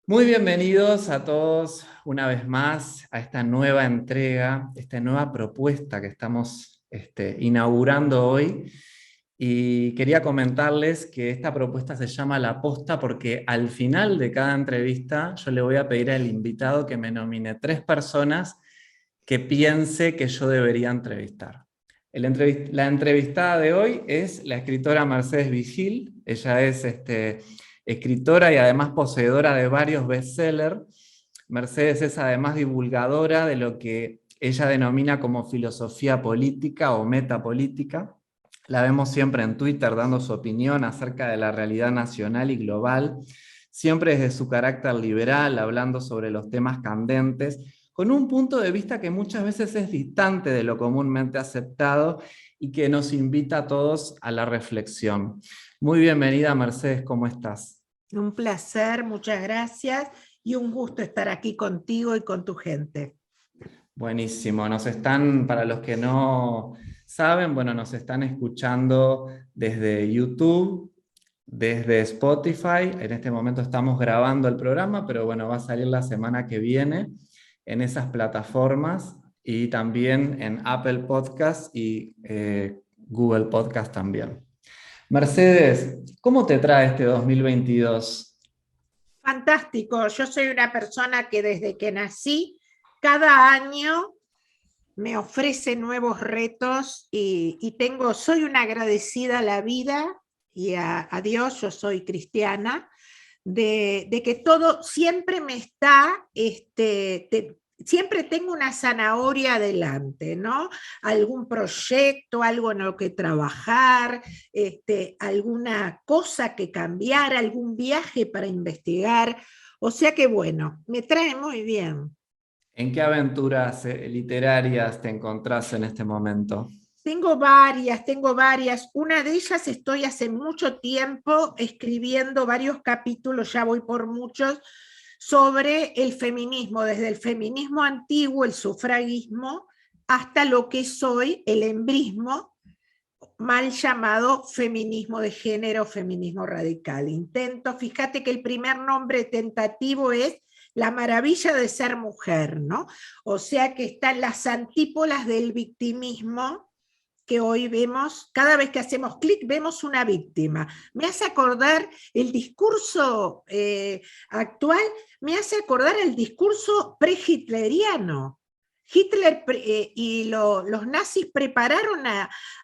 Muy bienvenidos a todos una vez más a esta nueva entrega, esta nueva propuesta que estamos inaugurando hoy. Y quería comentarles que esta propuesta se llama La Posta porque al final de cada entrevista yo le voy a pedir al invitado que me nomine 3 personas que piense que yo debería entrevistar. La entrevistada de hoy es la escritora Mercedes Vigil. Ella es escritora y además poseedora de varios bestsellers. Mercedes es además divulgadora de lo que ella denomina como filosofía política o metapolítica. La vemos siempre en Twitter dando su opinión acerca de la realidad nacional y global, siempre desde su carácter liberal, hablando sobre los temas candentes, con un punto de vista que muchas veces es distante de lo comúnmente aceptado y que nos invita a todos a la reflexión. Muy bienvenida, Mercedes, ¿cómo estás? Un placer, muchas gracias y un gusto estar aquí contigo y con tu gente. Buenísimo, para los que no saben, bueno, nos están escuchando desde YouTube, desde Spotify. En este momento estamos grabando el programa, pero bueno, va a salir la semana que viene en esas plataformas y también en Apple Podcast y Google Podcast también. Mercedes, ¿cómo te trae este 2022? Fantástico, yo soy una persona que desde que nací, cada año me ofrece nuevos retos y soy una agradecida a la vida y a Dios, yo soy cristiana, de que todo siempre me está, siempre tengo una zanahoria adelante, ¿no? Algún proyecto, algo en lo que trabajar, alguna cosa que cambiar, algún viaje para investigar. O sea que bueno, me trae muy bien. ¿En qué aventuras literarias te encontrás en este momento? Tengo varias. Una de ellas estoy hace mucho tiempo escribiendo varios capítulos, ya voy por muchos, sobre el feminismo, desde el feminismo antiguo, el sufragismo, hasta lo que es hoy el embrismo, mal llamado feminismo de género, feminismo radical. Fíjate que el primer nombre tentativo es la maravilla de ser mujer, ¿no? O sea que están las antípodas del victimismo que hoy vemos, cada vez que hacemos clic vemos una víctima. Me hace acordar el discurso actual, me hace acordar el discurso pre-hitleriano. Hitler los nazis prepararon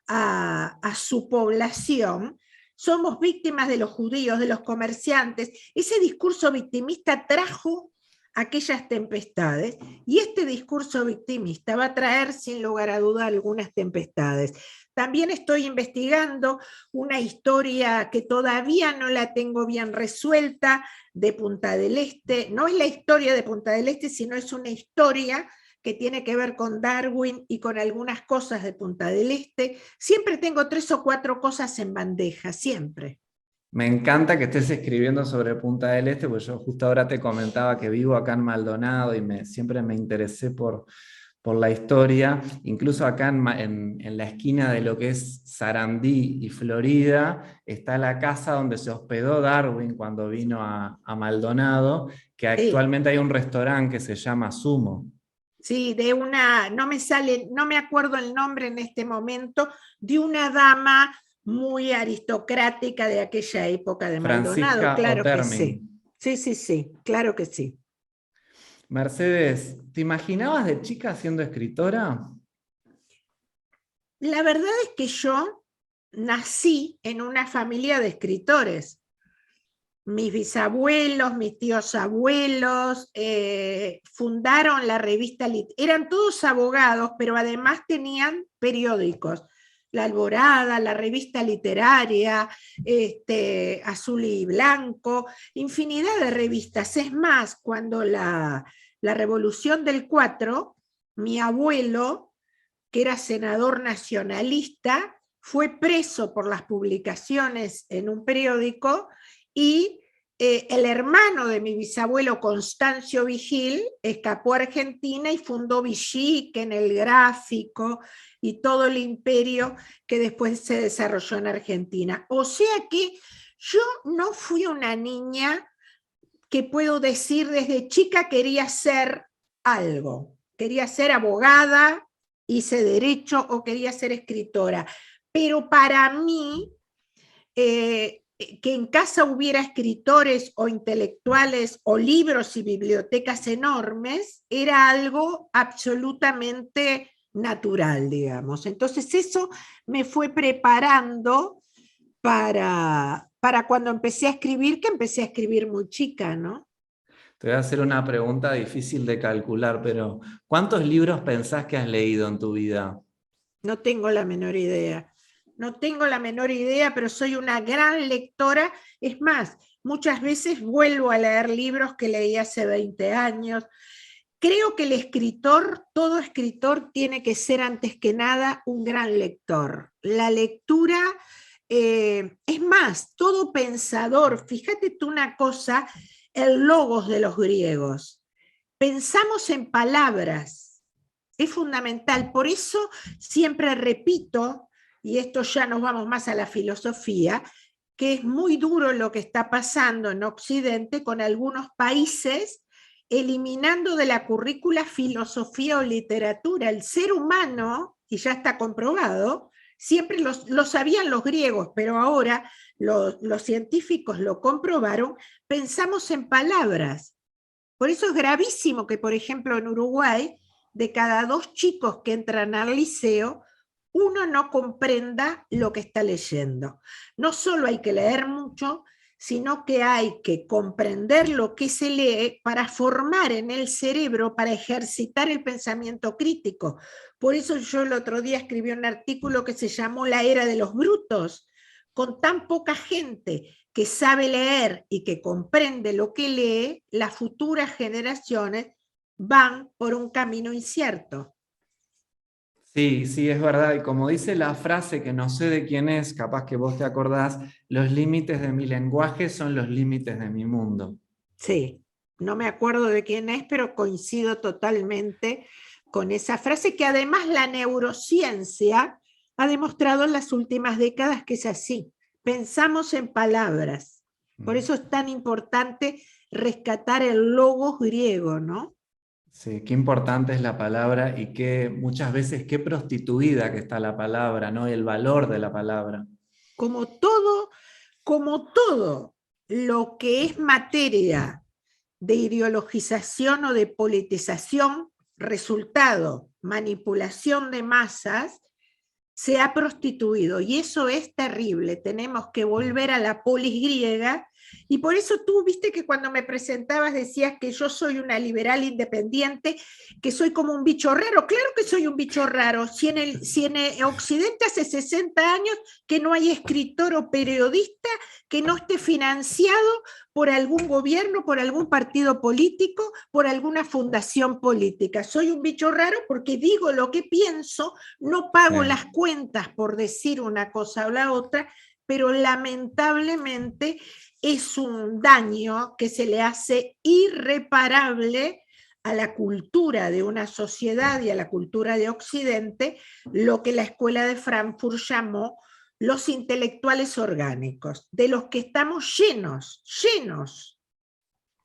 a su población, somos víctimas de los judíos, de los comerciantes. Ese discurso victimista trajo aquellas tempestades y este discurso victimista va a traer sin lugar a duda algunas tempestades. También estoy investigando una historia que todavía no la tengo bien resuelta de Punta del Este. No es la historia de Punta del Este, sino es una historia que tiene que ver con Darwin y con algunas cosas de Punta del Este. Siempre tengo 3 o 4 cosas en bandeja, siempre. Me encanta que estés escribiendo sobre Punta del Este, porque yo justo ahora te comentaba que vivo acá en Maldonado y siempre me interesé por la historia. Incluso acá en la esquina de lo que es Sarandí y Florida está la casa donde se hospedó Darwin cuando vino a Maldonado, que Sí. actualmente hay un restaurante que se llama Sumo. Sí, de una, no me sale, no me acuerdo el nombre en este momento, de una dama muy aristocrática de aquella época de Maldonado, Francisca claro que sí. Otermin. Sí, sí, sí, claro que sí. Mercedes, ¿te imaginabas de chica siendo escritora? La verdad es que yo nací en una familia de escritores. Mis bisabuelos, mis tíos abuelos, fundaron la revista, eran todos abogados, pero además tenían periódicos. La Alborada, la revista literaria, Azul y Blanco, infinidad de revistas. Es más, cuando la Revolución del 4, mi abuelo, que era senador nacionalista, fue preso por las publicaciones en un periódico y el hermano de mi bisabuelo Constancio Vigil escapó a Argentina y fundó Villic en el Gráfico y todo el imperio que después se desarrolló en Argentina. O sea que yo no fui una niña que puedo decir desde chica quería ser algo. Quería ser abogada, hice derecho o quería ser escritora. Pero para mí, que en casa hubiera escritores o intelectuales o libros y bibliotecas enormes, era algo absolutamente natural, digamos. Entonces eso me fue preparando para cuando empecé a escribir, que empecé a escribir muy chica, ¿no? Te voy a hacer una pregunta difícil de calcular, pero ¿cuántos libros pensás que has leído en tu vida? No tengo la menor idea. No tengo la menor idea, pero soy una gran lectora. Es más, muchas veces vuelvo a leer libros que leí hace 20 años. Creo que el escritor, todo escritor tiene que ser antes que nada un gran lector. La lectura, es más, todo pensador, fíjate tú una cosa, el logos de los griegos. Pensamos en palabras, es fundamental. Por eso siempre repito, y esto ya nos vamos más a la filosofía, que es muy duro lo que está pasando en Occidente con algunos países eliminando de la currícula filosofía o literatura. El ser humano, y ya está comprobado, siempre lo sabían los griegos, pero ahora los científicos lo comprobaron, pensamos en palabras. Por eso es gravísimo que, por ejemplo, en Uruguay, de cada 2 chicos que entran al liceo, uno no comprenda lo que está leyendo. No solo hay que leer mucho, sino que hay que comprender lo que se lee para formar en el cerebro, para ejercitar el pensamiento crítico. Por eso yo el otro día escribí un artículo que se llamó La era de los brutos. Con tan poca gente que sabe leer y que comprende lo que lee, las futuras generaciones van por un camino incierto. Sí, sí, es verdad. Y como dice la frase que no sé de quién es, capaz que vos te acordás, los límites de mi lenguaje son los límites de mi mundo. Sí, no me acuerdo de quién es, pero coincido totalmente con esa frase que además la neurociencia ha demostrado en las últimas décadas que es así. Pensamos en palabras. Por eso es tan importante rescatar el logos griego, ¿no? Sí, qué importante es la palabra y qué muchas veces qué prostituida que está la palabra, ¿no? El valor de la palabra. Como todo, como todo lo que es materia de ideologización o de politización, resultado, manipulación de masas, se ha prostituido y eso es terrible. Tenemos que volver a la polis griega y por eso tú viste que cuando me presentabas decías que yo soy una liberal independiente, que soy como un bicho raro. Claro que soy un bicho raro. Si en Occidente hace 60 años que no hay escritor o periodista que no esté financiado por algún gobierno, por algún partido político, por alguna fundación política. Soy un bicho raro porque digo lo que pienso, no pago las cuentas por decir una cosa o la otra, pero lamentablemente es un daño que se le hace irreparable a la cultura de una sociedad y a la cultura de Occidente, lo que la Escuela de Frankfurt llamó los intelectuales orgánicos, de los que estamos llenos, llenos.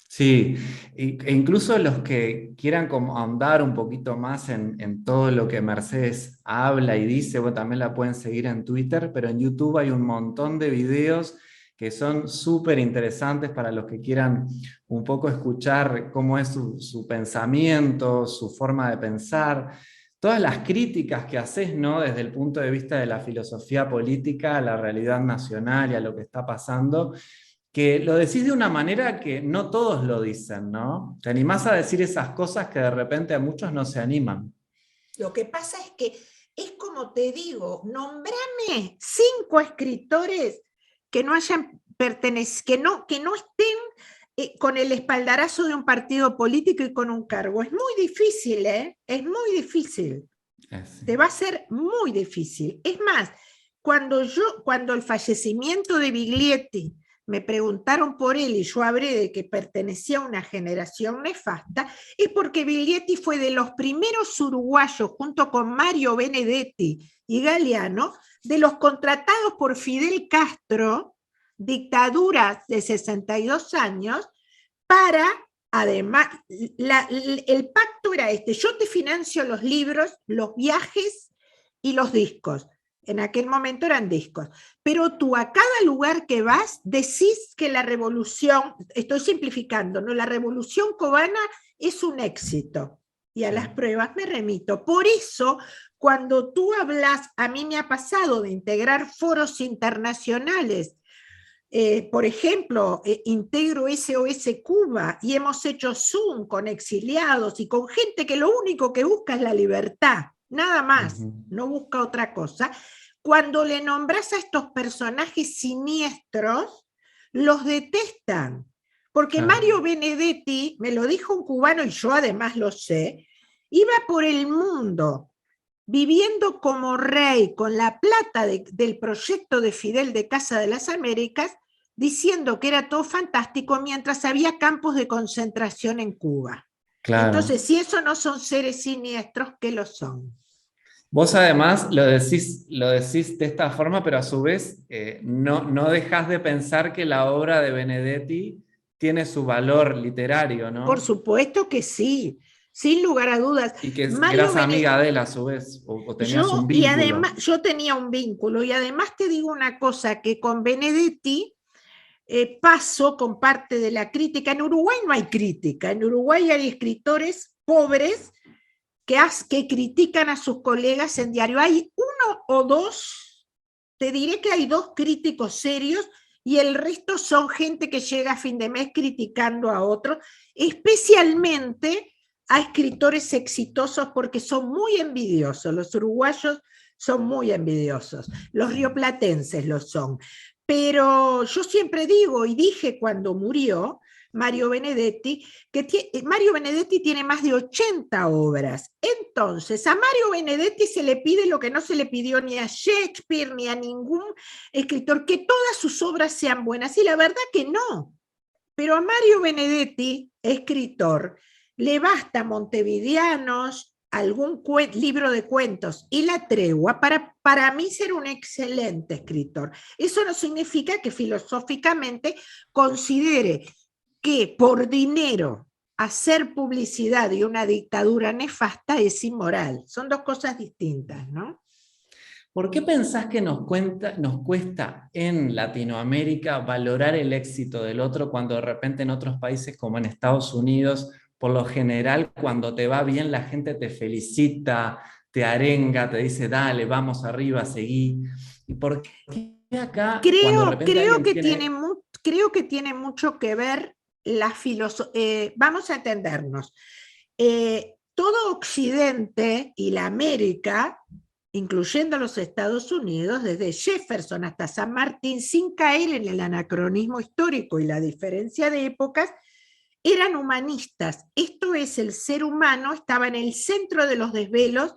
Sí, e incluso los que quieran como ahondar un poquito más en todo lo que Mercedes habla y dice, bueno, también la pueden seguir en Twitter, pero en YouTube hay un montón de videos que son súper interesantes para los que quieran un poco escuchar cómo es su pensamiento, su forma de pensar, todas las críticas que haces, ¿no? Desde el punto de vista de la filosofía política a la realidad nacional y a lo que está pasando, que lo decís de una manera que no todos lo dicen, ¿no? Te animás a decir esas cosas que de repente a muchos no se animan. Lo que pasa es que es como te digo, nombrame 5 escritores que no hayan que no estén con el espaldarazo de un partido político y con un cargo. Es muy difícil, ¿eh? Es muy difícil. Sí. Te va a ser muy difícil. Es más, cuando el fallecimiento de Biglietti me preguntaron por él y yo hablé de que pertenecía a una generación nefasta, es porque Biglietti fue de los primeros uruguayos, junto con Mario Benedetti y Galeano, de los contratados por Fidel Castro, dictaduras de 62 años, para, además, el pacto era este: yo te financio los libros, los viajes y los discos. En aquel momento eran discos, pero tú a cada lugar que vas decís que la revolución, estoy simplificando, ¿no? La revolución cubana es un éxito, y a las pruebas me remito. Por eso, cuando tú hablas, a mí me ha pasado de integrar foros internacionales. Por ejemplo, integro SOS Cuba y hemos hecho Zoom con exiliados y con gente que lo único que busca es la libertad, nada más, no busca otra cosa. Cuando le nombras a estos personajes siniestros, los detestan. Porque Mario Benedetti, me lo dijo un cubano y yo además lo sé, iba por el mundo viviendo como rey con la plata del proyecto de Fidel de Casa de las Américas, diciendo que era todo fantástico mientras había campos de concentración en Cuba. Claro. Entonces, si eso no son seres siniestros, ¿qué lo son? Vos además lo decís de esta forma, pero a su vez no dejás de pensar que la obra de Benedetti tiene su valor literario, ¿no? Por supuesto que sí, sin lugar a dudas. Y que eras amiga de él a su vez, o tenías un vínculo. Y además, yo tenía un vínculo, y además te digo una cosa, que con Benedetti paso con parte de la crítica. En Uruguay no hay crítica, en Uruguay hay escritores pobres que critican a sus colegas en diario. Hay uno o dos, te diré que hay dos críticos serios, y el resto son gente que llega a fin de mes criticando a otros, especialmente a escritores exitosos, porque son muy envidiosos. Los uruguayos son muy envidiosos, los rioplatenses lo son. Pero yo siempre digo, y dije cuando murió Mario Benedetti, que Mario Benedetti tiene más de 80 obras. Entonces, a Mario Benedetti se le pide lo que no se le pidió ni a Shakespeare ni a ningún escritor, que todas sus obras sean buenas, y la verdad que no. Pero a Mario Benedetti, escritor, le basta Montevideanos, algún libro de cuentos y La Tregua para mí ser un excelente escritor. Eso no significa que filosóficamente considere que por dinero hacer publicidad de una dictadura nefasta es inmoral. Son dos cosas distintas, ¿no? ¿Por qué pensás que nos cuesta en Latinoamérica valorar el éxito del otro cuando de repente en otros países como en Estados Unidos, por lo general, cuando te va bien, la gente te felicita, te arenga, te dice, dale, vamos arriba, seguí? ¿Y por qué acá, cuando de repente creo que tiene mucho que ver la filosofía? Vamos a entendernos. Todo Occidente y la América, incluyendo los Estados Unidos, desde Jefferson hasta San Martín, sin caer en el anacronismo histórico y la diferencia de épocas, eran humanistas. Esto es, el ser humano estaba en el centro de los desvelos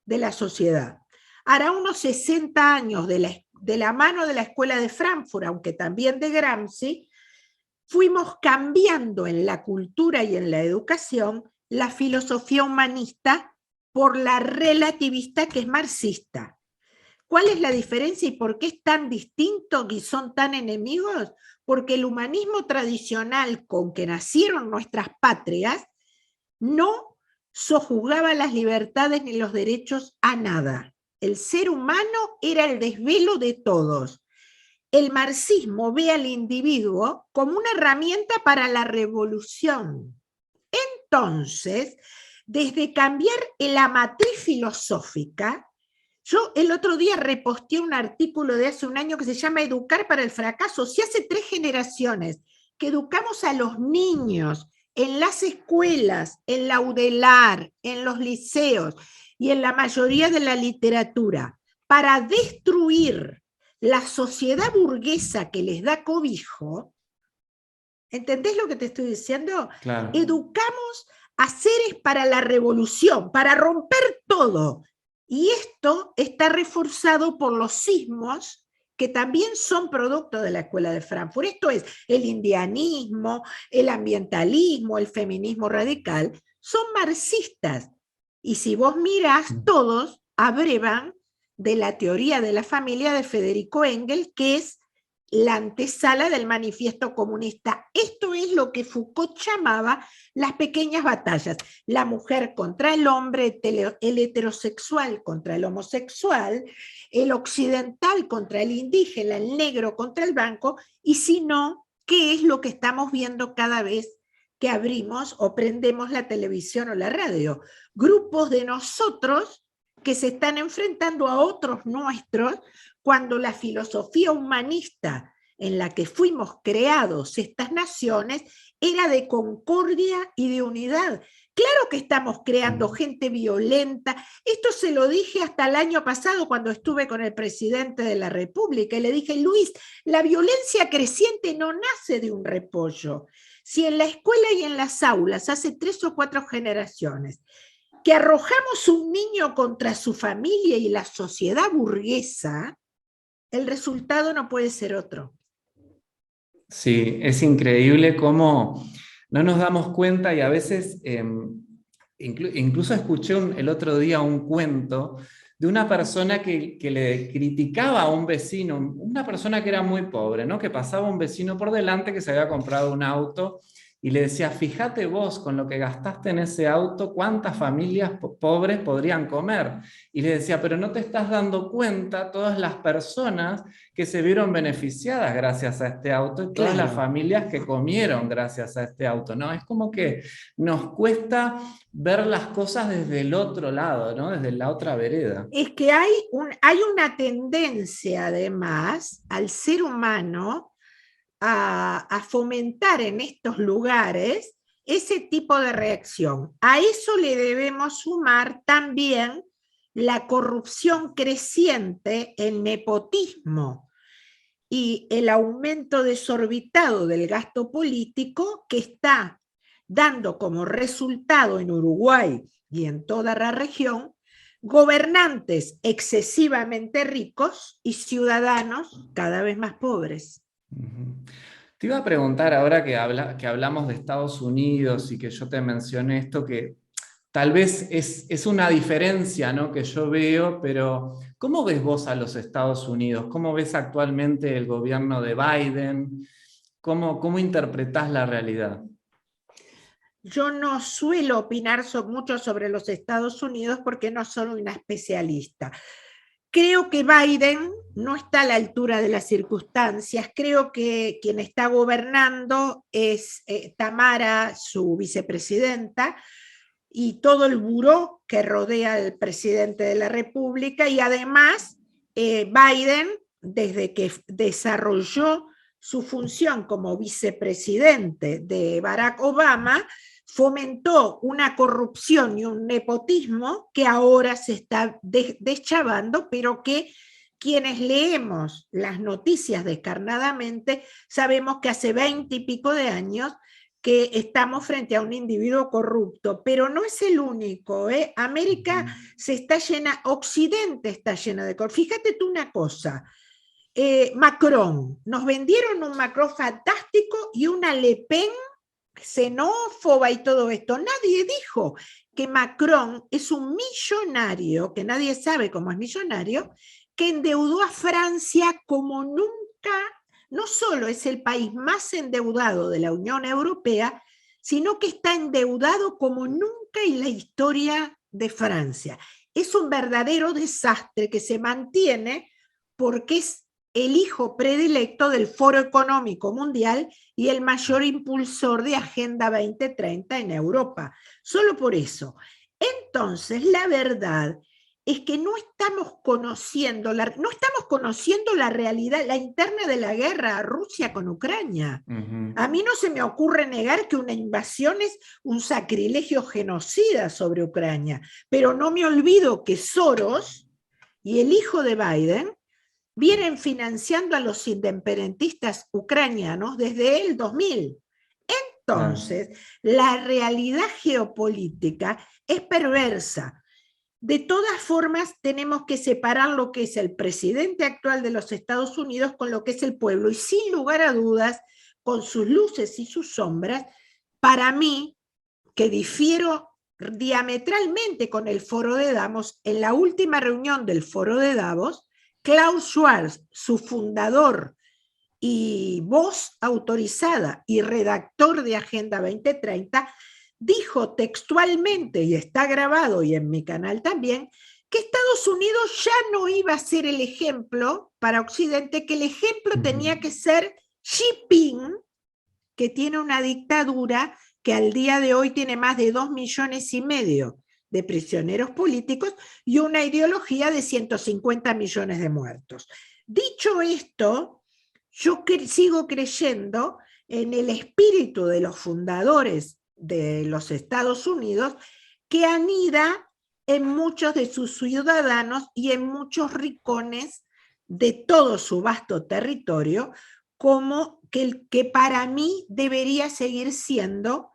de la sociedad. Hará unos 60 años, de la mano de la Escuela de Frankfurt, aunque también de Gramsci, fuimos cambiando en la cultura y en la educación la filosofía humanista por la relativista, que es marxista. ¿Cuál es la diferencia y por qué es tan distinto y son tan enemigos? Porque el humanismo tradicional con que nacieron nuestras patrias no sojuzgaba las libertades ni los derechos a nada. El ser humano era el desvelo de todos. El marxismo ve al individuo como una herramienta para la revolución. Entonces, desde cambiar la matriz filosófica, yo el otro día reposteé un artículo de hace un año que se llama Educar para el fracaso. Si hace 3 generaciones que educamos a los niños en las escuelas, en la UDELAR, en los liceos y en la mayoría de la literatura, para destruir la sociedad burguesa que les da cobijo, ¿entendés lo que te estoy diciendo? Claro. Educamos a seres para la revolución, para romper todo. Y esto está reforzado por los sismos, que también son producto de la Escuela de Frankfurt. Esto es, el indianismo, el ambientalismo, el feminismo radical, son marxistas. Y si vos mirás, todos abrevan de la teoría de la familia de Federico Engels, que es la antesala del manifiesto comunista. Esto es lo que Foucault llamaba las pequeñas batallas. La mujer contra el hombre, el heterosexual contra el homosexual, el occidental contra el indígena, el negro contra el blanco, y si no, ¿qué es lo que estamos viendo cada vez que abrimos o prendemos la televisión o la radio? Grupos de nosotros que se están enfrentando a otros nuestros, cuando la filosofía humanista en la que fuimos creados estas naciones era de concordia y de unidad. Claro que estamos creando gente violenta. Esto se lo dije hasta el año pasado cuando estuve con el presidente de la República y le dije, Luis, la violencia creciente no nace de un repollo. Si en la escuela y en las aulas hace 3 o 4 generaciones que arrojamos un niño contra su familia y la sociedad burguesa, el resultado no puede ser otro. Sí, es increíble cómo no nos damos cuenta y a veces, incluso escuché el otro día un cuento de una persona que le criticaba a un vecino, una persona que era muy pobre, ¿no? Que pasaba un vecino por delante que se había comprado un auto y le decía, fíjate vos con lo que gastaste en ese auto, cuántas familias pobres podrían comer. Y le decía, pero no te estás dando cuenta todas las personas que se vieron beneficiadas gracias a este auto y todas las familias que comieron gracias a este auto, ¿no? Es como que nos cuesta ver las cosas desde el otro lado, ¿no? Desde la otra vereda. Es que hay una tendencia, además, al ser humano a fomentar en estos lugares ese tipo de reacción. A eso le debemos sumar también la corrupción creciente, el nepotismo y el aumento desorbitado del gasto político que está dando como resultado en Uruguay y en toda la región gobernantes excesivamente ricos y ciudadanos cada vez más pobres. Te iba a preguntar ahora que hablamos de Estados Unidos y que yo te mencioné esto, que tal vez es una diferencia, ¿no? Que yo veo, pero ¿cómo ves vos a los Estados Unidos? ¿Cómo ves actualmente el gobierno de Biden? ¿Cómo interpretás la realidad? Yo no suelo opinar mucho sobre los Estados Unidos porque no soy una especialista. Creo que Biden no está a la altura de las circunstancias. Creo que quien está gobernando es Tamara, su vicepresidenta, y todo el buró que rodea al presidente de la República. Y además, Biden, desde que desarrolló su función como vicepresidente de Barack Obama, fomentó una corrupción y un nepotismo que ahora se está deschavando, pero que quienes leemos las noticias descarnadamente sabemos que hace 20 y pico de años que estamos frente a un individuo corrupto, pero no es el único, ¿eh? América se está llena, Occidente está llena de corrupción. Fíjate tú una cosa, Macron, nos vendieron un Macron fantástico y una Le Pen xenófoba y todo esto. Nadie dijo que Macron es un millonario, que nadie sabe cómo es millonario, que endeudó a Francia como nunca. No solo es el país más endeudado de la Unión Europea, sino que está endeudado como nunca en la historia de Francia. Es un verdadero desastre que se mantiene porque es el hijo predilecto del Foro Económico Mundial y el mayor impulsor de Agenda 2030 en Europa. Solo por eso. Entonces, la verdad es que no estamos conociendo la realidad, la interna de la guerra Rusia con Ucrania. A mí no se me ocurre negar que una invasión es un sacrilegio genocida sobre Ucrania, pero no me olvido que Soros y el hijo de Biden vienen financiando a los independentistas ucranianos desde el 2000. Entonces, la realidad geopolítica es perversa. De todas formas, tenemos que separar lo que es el presidente actual de los Estados Unidos con lo que es el pueblo. Y sin lugar a dudas, con sus luces y sus sombras, para mí, que difiero diametralmente con el Foro de Davos, en la última reunión del Foro de Davos, Klaus Schwab, su fundador y voz autorizada y redactor de Agenda 2030, dijo textualmente, y está grabado y en mi canal también, que Estados Unidos ya no iba a ser el ejemplo para Occidente, que el ejemplo tenía que ser Xi Jinping, que tiene una dictadura que al día de hoy tiene más de 2,5 millones de prisioneros políticos y una ideología de 150 millones de muertos. Dicho esto, yo sigo creyendo en el espíritu de los fundadores de los Estados Unidos, que anida en muchos de sus ciudadanos y en muchos rincones de todo su vasto territorio, como que para mí debería seguir siendo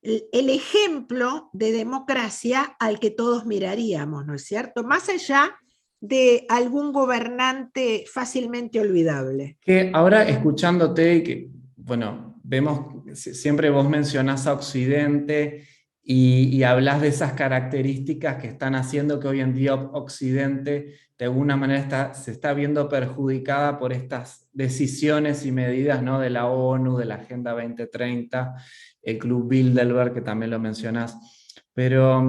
el ejemplo de democracia al que todos miraríamos, ¿no es cierto? Más allá de algún gobernante fácilmente olvidable. Que ahora escuchándote, y que, bueno, vemos, siempre vos mencionás a Occidente y hablas de esas características que están haciendo que hoy en día Occidente de alguna manera se está viendo perjudicada por estas decisiones y medidas, ¿no? De la ONU, de la Agenda 2030, el Club Bilderberg, que también lo mencionás. Pero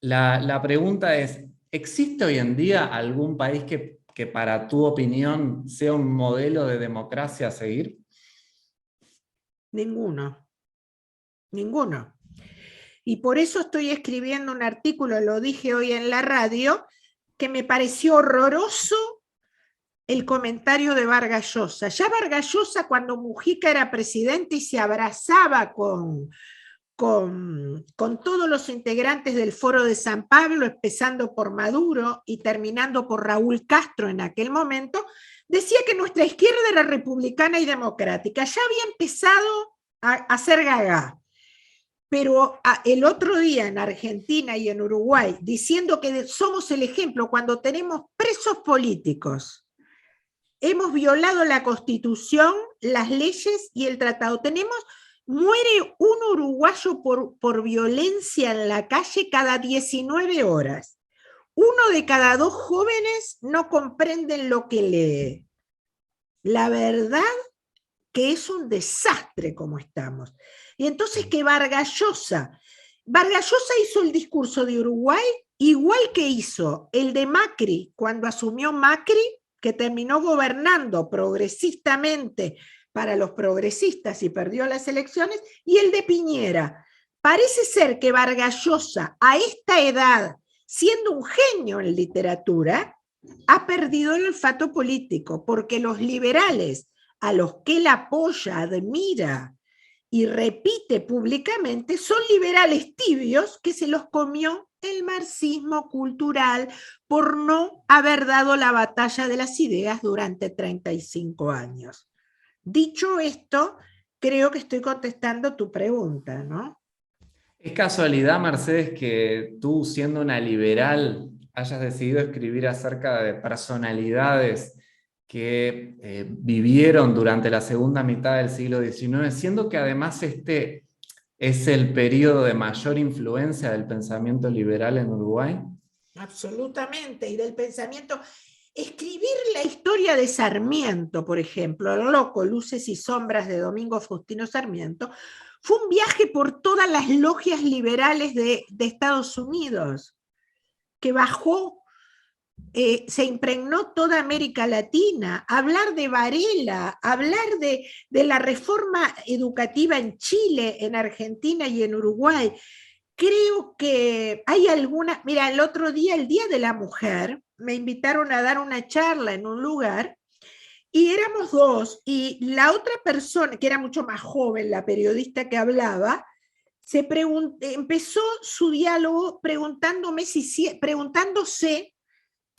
la pregunta es, ¿existe hoy en día algún país que para tu opinión sea un modelo de democracia a seguir? Ninguno. Y por eso estoy escribiendo un artículo, lo dije hoy en la radio, que me pareció horroroso el comentario de Vargas Llosa. Ya Vargas Llosa, cuando Mujica era presidente y se abrazaba con todos los integrantes del Foro de San Pablo, empezando por Maduro y terminando por Raúl Castro en aquel momento, decía que nuestra izquierda era republicana y democrática. Ya había empezado a hacer gaga. Pero el otro día en Argentina y en Uruguay, diciendo que somos el ejemplo cuando tenemos presos políticos, hemos violado la Constitución, las leyes y el tratado. Muere un uruguayo por violencia en la calle cada 19 horas. 1 de cada 2 jóvenes no comprenden lo que lee. La verdad que es un desastre como estamos. Y entonces que Vargas Llosa hizo el discurso de Uruguay igual que hizo el de Macri cuando asumió Macri, que terminó gobernando progresistamente para los progresistas y perdió las elecciones, y el de Piñera. Parece ser que Vargas Llosa, a esta edad, siendo un genio en literatura, ha perdido el olfato político, porque los liberales a los que él apoya, admira y repite públicamente son liberales tibios que se los comió el marxismo cultural por no haber dado la batalla de las ideas durante 35 años. Dicho esto, creo que estoy contestando tu pregunta, ¿no? ¿Es casualidad, Mercedes, que tú, siendo una liberal, hayas decidido escribir acerca de personalidades que vivieron durante la segunda mitad del siglo XIX, siendo que además este es el periodo de mayor influencia del pensamiento liberal en Uruguay? Absolutamente, y del pensamiento. Escribir la historia de Sarmiento, por ejemplo, El loco, luces y sombras de Domingo Faustino Sarmiento, fue un viaje por todas las logias liberales de Estados Unidos, que bajó, se impregnó toda América Latina. Hablar de Varela, hablar de la reforma educativa en Chile, en Argentina y en Uruguay. Creo que hay algunas, mira, el otro día, el Día de la Mujer, me invitaron a dar una charla en un lugar y éramos 2, y la otra persona, que era mucho más joven, la periodista que hablaba, empezó su diálogo preguntándose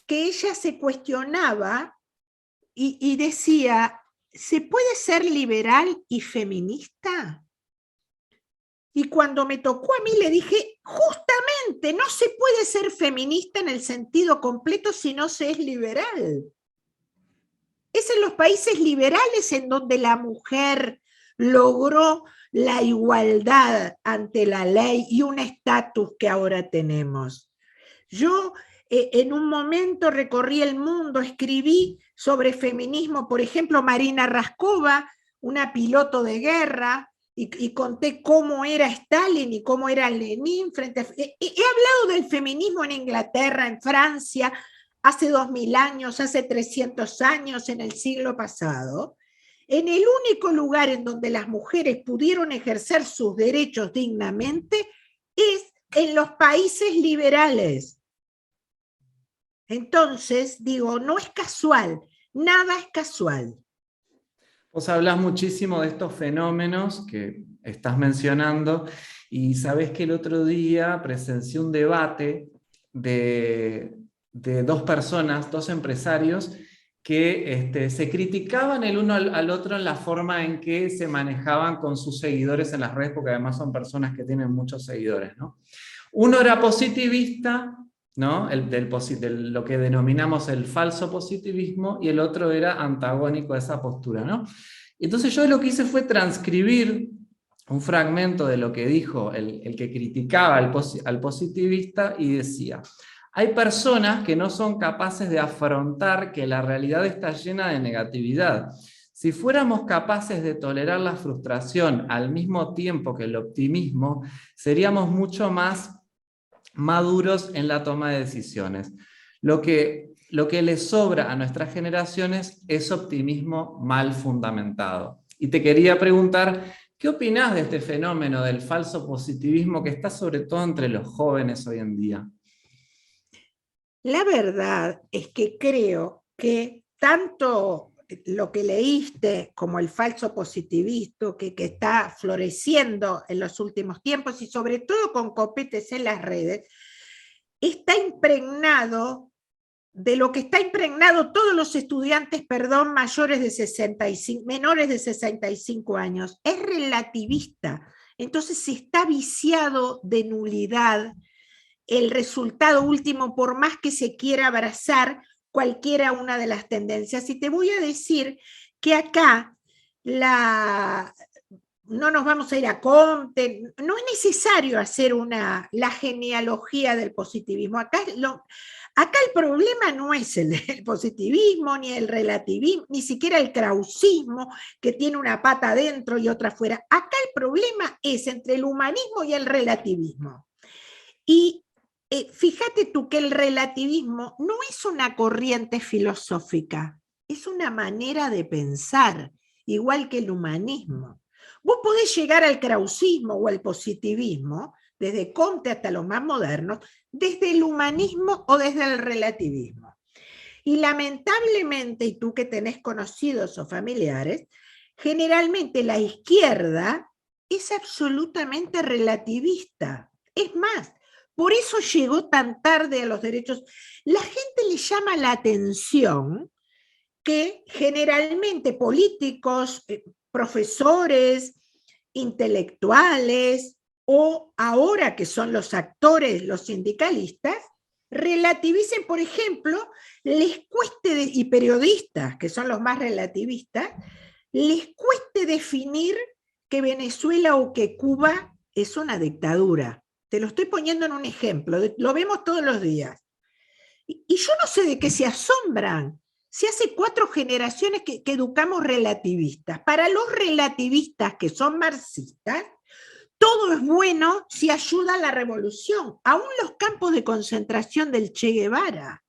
que ella se cuestionaba y decía, ¿se puede ser liberal y feminista? Y cuando me tocó a mí le dije, justamente, no se puede ser feminista en el sentido completo si no se es liberal. Es en los países liberales en donde la mujer logró la igualdad ante la ley y un estatus que ahora tenemos. Yo En un momento recorrí el mundo, escribí sobre feminismo, por ejemplo, Marina Raskova, una piloto de guerra, y conté cómo era Stalin y cómo era Lenin. He hablado del feminismo en Inglaterra, en Francia, hace 2000 años, hace 300 años, en el siglo pasado, en el único lugar en donde las mujeres pudieron ejercer sus derechos dignamente es en los países liberales. Entonces, digo, no es casual, nada es casual. Vos hablás muchísimo de estos fenómenos que estás mencionando, y sabés que el otro día presencié un debate de dos personas, dos empresarios, que se criticaban el uno al otro en la forma en que se manejaban con sus seguidores en las redes, porque además son personas que tienen muchos seguidores, ¿no? Uno era positivista, ¿no? Lo que denominamos el falso positivismo, y el otro era antagónico a esa postura, ¿no? Entonces yo lo que hice fue transcribir un fragmento de lo que dijo el que criticaba al positivista, y decía: hay personas que no son capaces de afrontar que la realidad está llena de negatividad. Si fuéramos capaces de tolerar la frustración al mismo tiempo que el optimismo, seríamos mucho más maduros en la toma de decisiones. Lo que le sobra a nuestras generaciones es optimismo mal fundamentado. Y te quería preguntar, ¿qué opinás de este fenómeno del falso positivismo que está sobre todo entre los jóvenes hoy en día? La verdad es que creo que tanto lo que leíste como el falso positivismo que está floreciendo en los últimos tiempos, y sobre todo con copetes en las redes, está impregnado de lo que está impregnado todos los estudiantes, mayores de 65, menores de 65 años. Es relativista. Entonces está viciado de nulidad el resultado último, por más que se quiera abrazar cualquiera una de las tendencias. Y te voy a decir que acá no nos vamos a ir a Comte, no es necesario hacer la genealogía del positivismo. Acá el problema no es el positivismo, ni el relativismo, ni siquiera el krausismo, que tiene una pata adentro y otra afuera. Acá el problema es entre el humanismo y el relativismo. Y fíjate tú que el relativismo no es una corriente filosófica, es una manera de pensar, igual que el humanismo. Vos podés llegar al krausismo o al positivismo, desde Comte hasta los más modernos, desde el humanismo o desde el relativismo. Y lamentablemente, y tú que tenés conocidos o familiares, generalmente la izquierda es absolutamente relativista. Es más, por eso llegó tan tarde a los derechos. La gente le llama la atención que generalmente políticos, profesores, intelectuales, o ahora que son los actores, los sindicalistas, relativicen, por ejemplo, y periodistas, que son los más relativistas, les cueste definir que Venezuela o que Cuba es una dictadura. Te lo estoy poniendo en un ejemplo, lo vemos todos los días. Y yo no sé de qué se asombran. Si hace 4 generaciones que educamos relativistas. Para los relativistas que son marxistas, todo es bueno si ayuda a la revolución. Aún los campos de concentración del Che Guevara.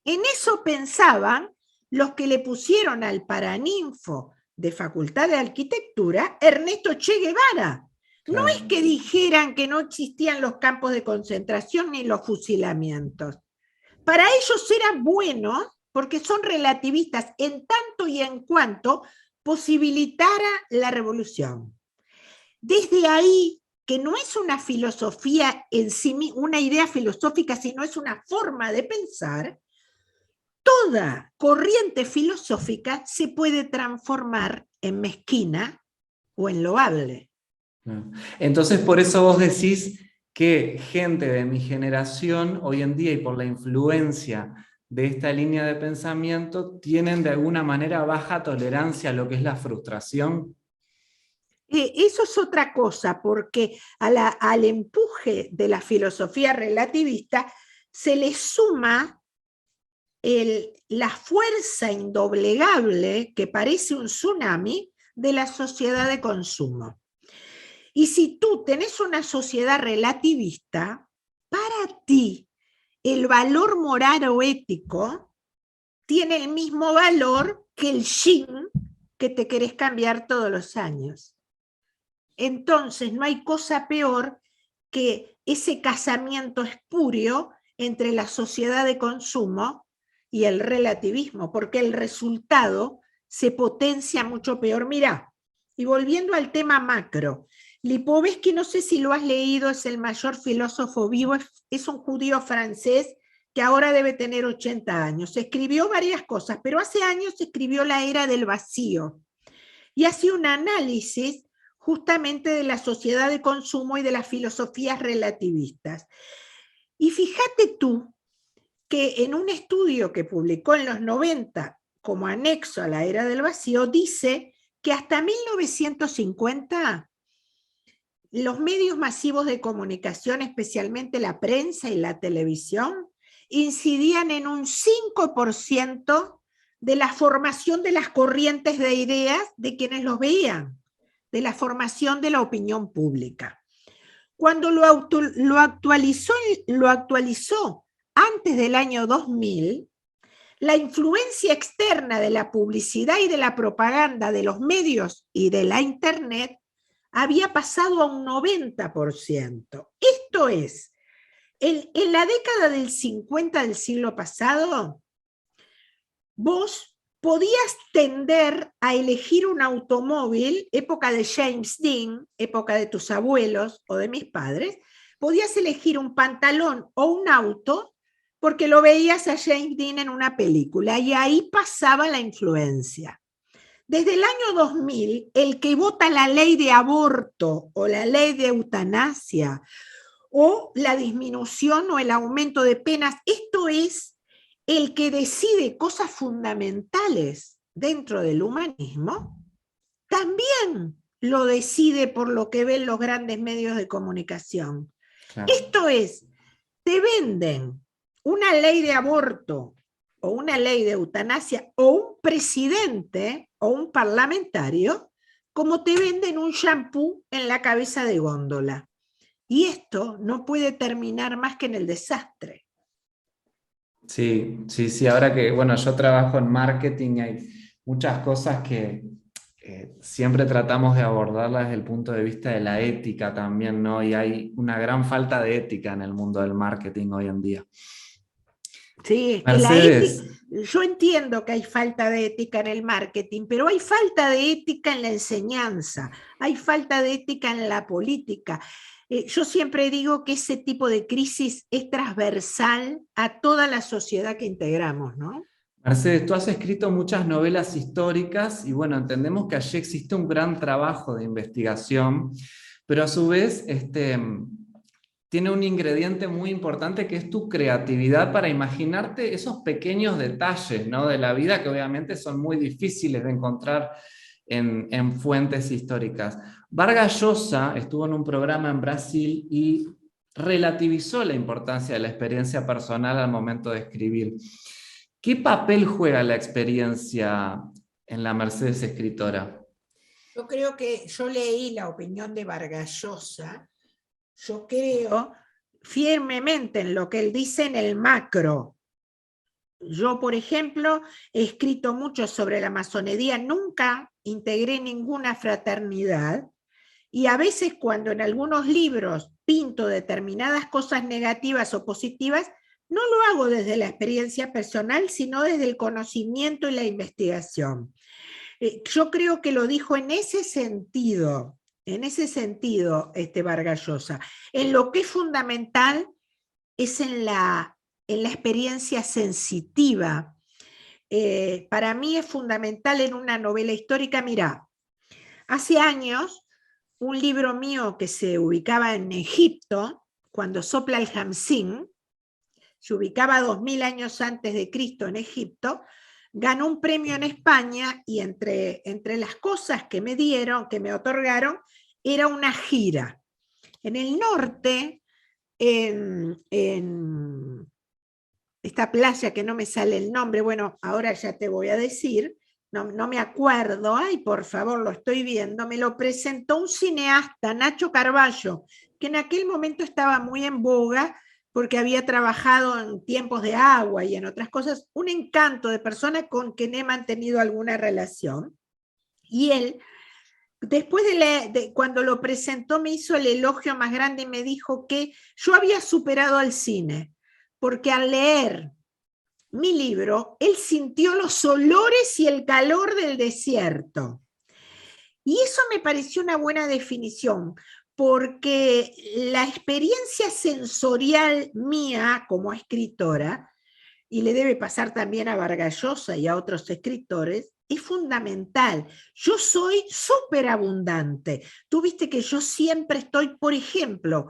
En eso pensaban los que le pusieron al paraninfo de Facultad de Arquitectura Ernesto Che Guevara. Claro. No es que dijeran que no existían los campos de concentración ni los fusilamientos. Para ellos era bueno porque son relativistas en tanto y en cuanto posibilitara la revolución. Desde ahí, que no es una filosofía en sí, una idea filosófica, sino es una forma de pensar, toda corriente filosófica se puede transformar en mezquina o en loable. Entonces, por eso vos decís que gente de mi generación hoy en día, y por la influencia de esta línea de pensamiento, tienen de alguna manera baja tolerancia a lo que es la frustración. Eso es otra cosa, porque al empuje de la filosofía relativista se le suma la fuerza indoblegable que parece un tsunami de la sociedad de consumo. Y si tú tenés una sociedad relativista, para ti el valor moral o ético tiene el mismo valor que el yin que te querés cambiar todos los años. Entonces no hay cosa peor que ese casamiento espurio entre la sociedad de consumo y el relativismo, porque el resultado se potencia mucho peor. Mirá, y volviendo al tema macro, Lipovetsky, no sé si lo has leído, es el mayor filósofo vivo, es un judío francés que ahora debe tener 80 años. Escribió varias cosas, pero hace años escribió La Era del Vacío y hace un análisis justamente de la sociedad de consumo y de las filosofías relativistas. Y fíjate tú que en un estudio que publicó en los 90 como anexo a La Era del Vacío, dice que hasta 1950 los medios masivos de comunicación, especialmente la prensa y la televisión, incidían en un 5% de la formación de las corrientes de ideas de quienes los veían, de la formación de la opinión pública. Cuando lo actualizó antes del año 2000, la influencia externa de la publicidad y de la propaganda de los medios y de la Internet había pasado a un 90%. Esto es, en la década del 50 del siglo pasado, vos podías tender a elegir un automóvil, época de James Dean, época de tus abuelos o de mis padres, podías elegir un pantalón o un auto porque lo veías a James Dean en una película y ahí pasaba la influencia. Desde el año 2000, el que vota la ley de aborto o la ley de eutanasia o la disminución o el aumento de penas, esto es el que decide cosas fundamentales dentro del humanismo, también lo decide por lo que ven los grandes medios de comunicación. Claro. Esto es, te venden una ley de aborto o una ley de eutanasia o un presidente o un parlamentario como te venden un shampoo en la cabeza de góndola. Y esto no puede terminar más que en el desastre. Sí, ahora que, bueno, yo trabajo en marketing, hay muchas cosas que siempre tratamos de abordarlas desde el punto de vista de la ética también, ¿no? Y hay una gran falta de ética en el mundo del marketing hoy en día. Sí, es que la ética, yo entiendo que hay falta de ética en el marketing, pero hay falta de ética en la enseñanza, hay falta de ética en la política. Yo siempre digo que ese tipo de crisis es transversal a toda la sociedad que integramos, ¿no? Mercedes, tú has escrito muchas novelas históricas y bueno, entendemos que allí existe un gran trabajo de investigación, pero a su vez tiene un ingrediente muy importante que es tu creatividad para imaginarte esos pequeños detalles, ¿no? De la vida que obviamente son muy difíciles de encontrar en fuentes históricas. Vargas Llosa estuvo en un programa en Brasil y relativizó la importancia de la experiencia personal al momento de escribir. ¿Qué papel juega la experiencia en la Mercedes escritora? Yo creo que yo leí la opinión de Vargas Llosa. Yo creo firmemente en lo que él dice en el macro. Yo, por ejemplo, he escrito mucho sobre la masonería, nunca integré ninguna fraternidad, y a veces cuando en algunos libros pinto determinadas cosas negativas o positivas, no lo hago desde la experiencia personal, sino desde el conocimiento y la investigación. Yo creo que lo dijo en ese sentido Vargas Llosa. En lo que es fundamental es en la experiencia sensitiva. Para mí es fundamental en una novela histórica. Mirá, hace años, un libro mío que se ubicaba en Egipto, cuando sopla el Hamsin, se ubicaba 2000 años antes de Cristo en Egipto, ganó un premio en España y entre las cosas que me dieron, que me otorgaron, era una gira. En el norte, en esta playa que no me sale el nombre, bueno, ahora ya te voy a decir, no me acuerdo, ay, por favor, lo estoy viendo, me lo presentó un cineasta, Nacho Carballo, que en aquel momento estaba muy en boga porque había trabajado en Tiempos de Agua y en otras cosas, un encanto de persona con quien he mantenido alguna relación. Y él, después cuando lo presentó, me hizo el elogio más grande y me dijo que yo había superado al cine, porque al leer mi libro, él sintió los olores y el calor del desierto. Y eso me pareció una buena definición, porque la experiencia sensorial mía como escritora, y le debe pasar también a Vargas Llosa y a otros escritores, es fundamental. Yo soy súper abundante. Tú viste que yo siempre estoy, por ejemplo,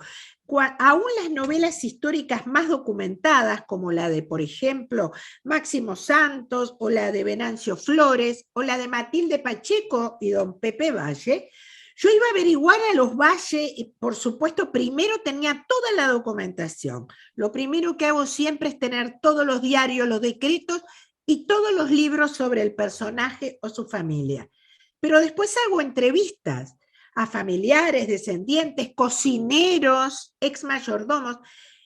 aún las novelas históricas más documentadas, como la de, por ejemplo, Máximo Santos, o la de Venancio Flores, o la de Matilde Pacheco y don Pepe Valle, yo iba a averiguar a los Valle y, por supuesto, primero tenía toda la documentación. Lo primero que hago siempre es tener todos los diarios, los decretos y todos los libros sobre el personaje o su familia. Pero después hago entrevistas a familiares, descendientes, cocineros, ex mayordomos.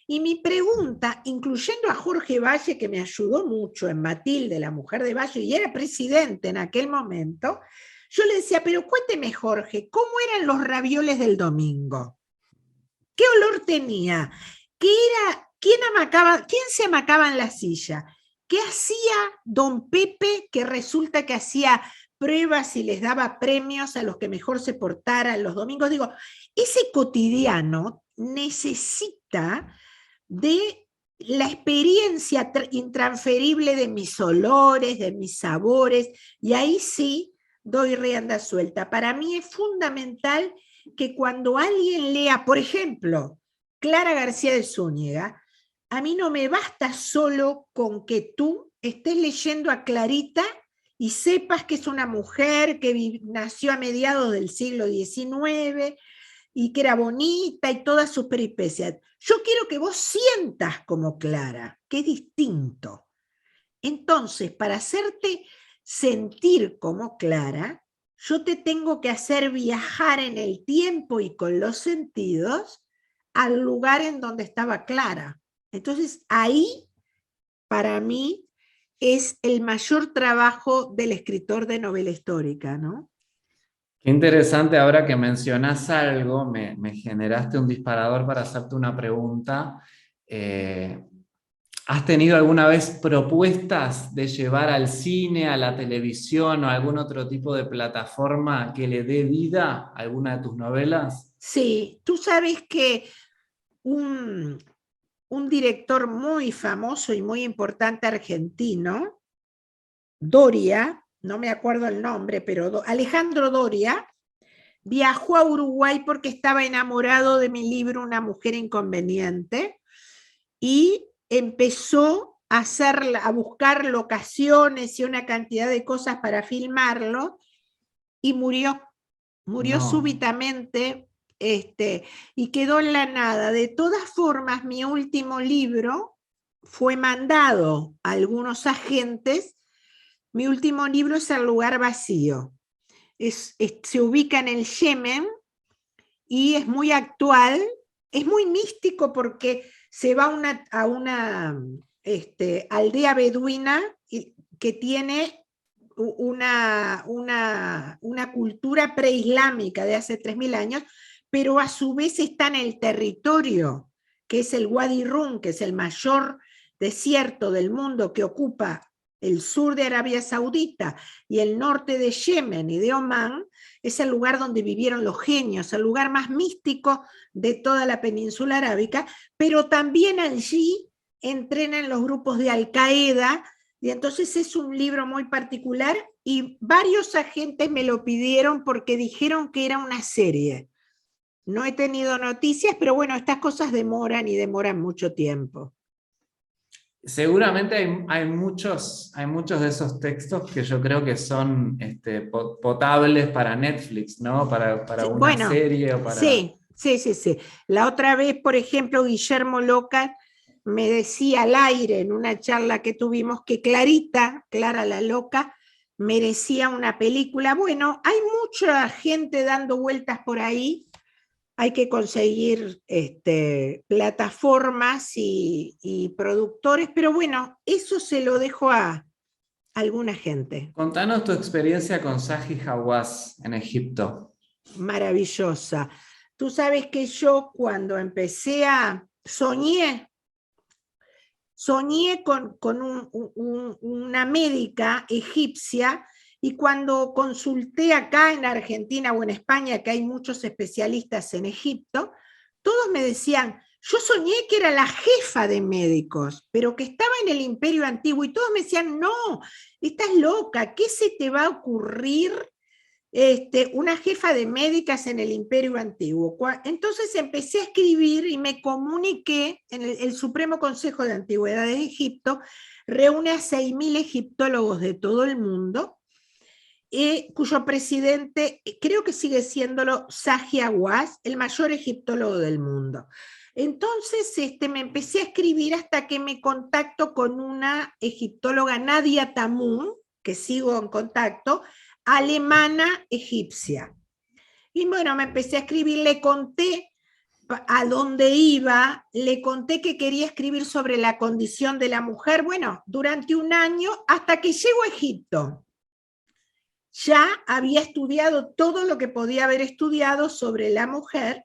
Y mi pregunta, incluyendo a Jorge Valle, que me ayudó mucho en Matilde, la mujer de Valle, y era presidente en aquel momento, yo le decía, pero cuénteme, Jorge, ¿cómo eran los ravioles del domingo? ¿Qué olor tenía? ¿Qué era? ¿Quién se amacaba en la silla? ¿Qué hacía don Pepe, que resulta que hacía pruebas y les daba premios a los que mejor se portaran los domingos? Digo, ese cotidiano necesita de la experiencia intransferible de mis olores, de mis sabores, y ahí sí doy rienda suelta. Para mí es fundamental que cuando alguien lea, por ejemplo, Clara García de Zúñiga, a mí no me basta solo con que tú estés leyendo a Clarita y sepas que es una mujer que nació a mediados del siglo XIX y que era bonita y todas sus peripecias. Yo quiero que vos sientas como Clara, que es distinto. Entonces, para hacerte sentir como Clara, yo te tengo que hacer viajar en el tiempo y con los sentidos al lugar en donde estaba Clara. Entonces, ahí, para mí, es el mayor trabajo del escritor de novela histórica, ¿no? Qué interesante, ahora que mencionás algo, me generaste un disparador para hacerte una pregunta. ¿Has tenido alguna vez propuestas de llevar al cine, a la televisión o a algún otro tipo de plataforma que le dé vida a alguna de tus novelas? Sí, tú sabes que un, un director muy famoso y muy importante argentino, Doria, no me acuerdo el nombre, pero Alejandro Doria, viajó a Uruguay porque estaba enamorado de mi libro Una mujer inconveniente y empezó a buscar locaciones y una cantidad de cosas para filmarlo y murió No. súbitamente, y quedó en la nada. De todas formas, mi último libro fue mandado a algunos agentes. Mi último libro es El lugar vacío. Se ubica en el Yemen y es muy actual, es muy místico porque se va a una aldea beduina que tiene una cultura preislámica de hace 3000 años, pero a su vez está en el territorio, que es el Wadi Rum, que es el mayor desierto del mundo que ocupa el sur de Arabia Saudita y el norte de Yemen y de Omán. Es el lugar donde vivieron los genios, el lugar más místico de toda la península arábica, pero también allí entrenan los grupos de Al-Qaeda, y entonces es un libro muy particular y varios agentes me lo pidieron porque dijeron que era una serie. No he tenido noticias, pero bueno, estas cosas demoran y demoran mucho tiempo. Seguramente hay muchos de esos textos que yo creo que son potables para Netflix, ¿no? Para Sí, una bueno, serie o para... sí. La otra vez, por ejemplo, Guillermo Loca me decía al aire en una charla que tuvimos que Clara la loca, merecía una película. Bueno, hay mucha gente dando vueltas por ahí, hay que conseguir plataformas y productores, pero bueno, eso se lo dejo a alguna gente. Contanos tu experiencia con Zahi Hawass en Egipto. Maravillosa. Tú sabes que yo cuando empecé soñé con una médica egipcia, y cuando consulté acá en Argentina o en España, que hay muchos especialistas en Egipto, todos me decían, yo soñé que era la jefa de médicos, pero que estaba en el Imperio Antiguo, y todos me decían, no, estás loca, ¿qué se te va a ocurrir una jefa de médicas en el Imperio Antiguo? Entonces empecé a escribir y me comuniqué en el Supremo Consejo de Antigüedades de Egipto, reúne a 6.000 egiptólogos de todo el mundo, cuyo presidente creo que sigue siéndolo Zahi Hawass, el mayor egiptólogo del mundo. Entonces me empecé a escribir hasta que me contacto con una egiptóloga, Nadia Tamun, que sigo en contacto, alemana egipcia. Y bueno, me empecé a escribir, le conté a dónde iba, le conté que quería escribir sobre la condición de la mujer, bueno, durante un año, hasta que llego a Egipto. Ya había estudiado todo lo que podía haber estudiado sobre la mujer.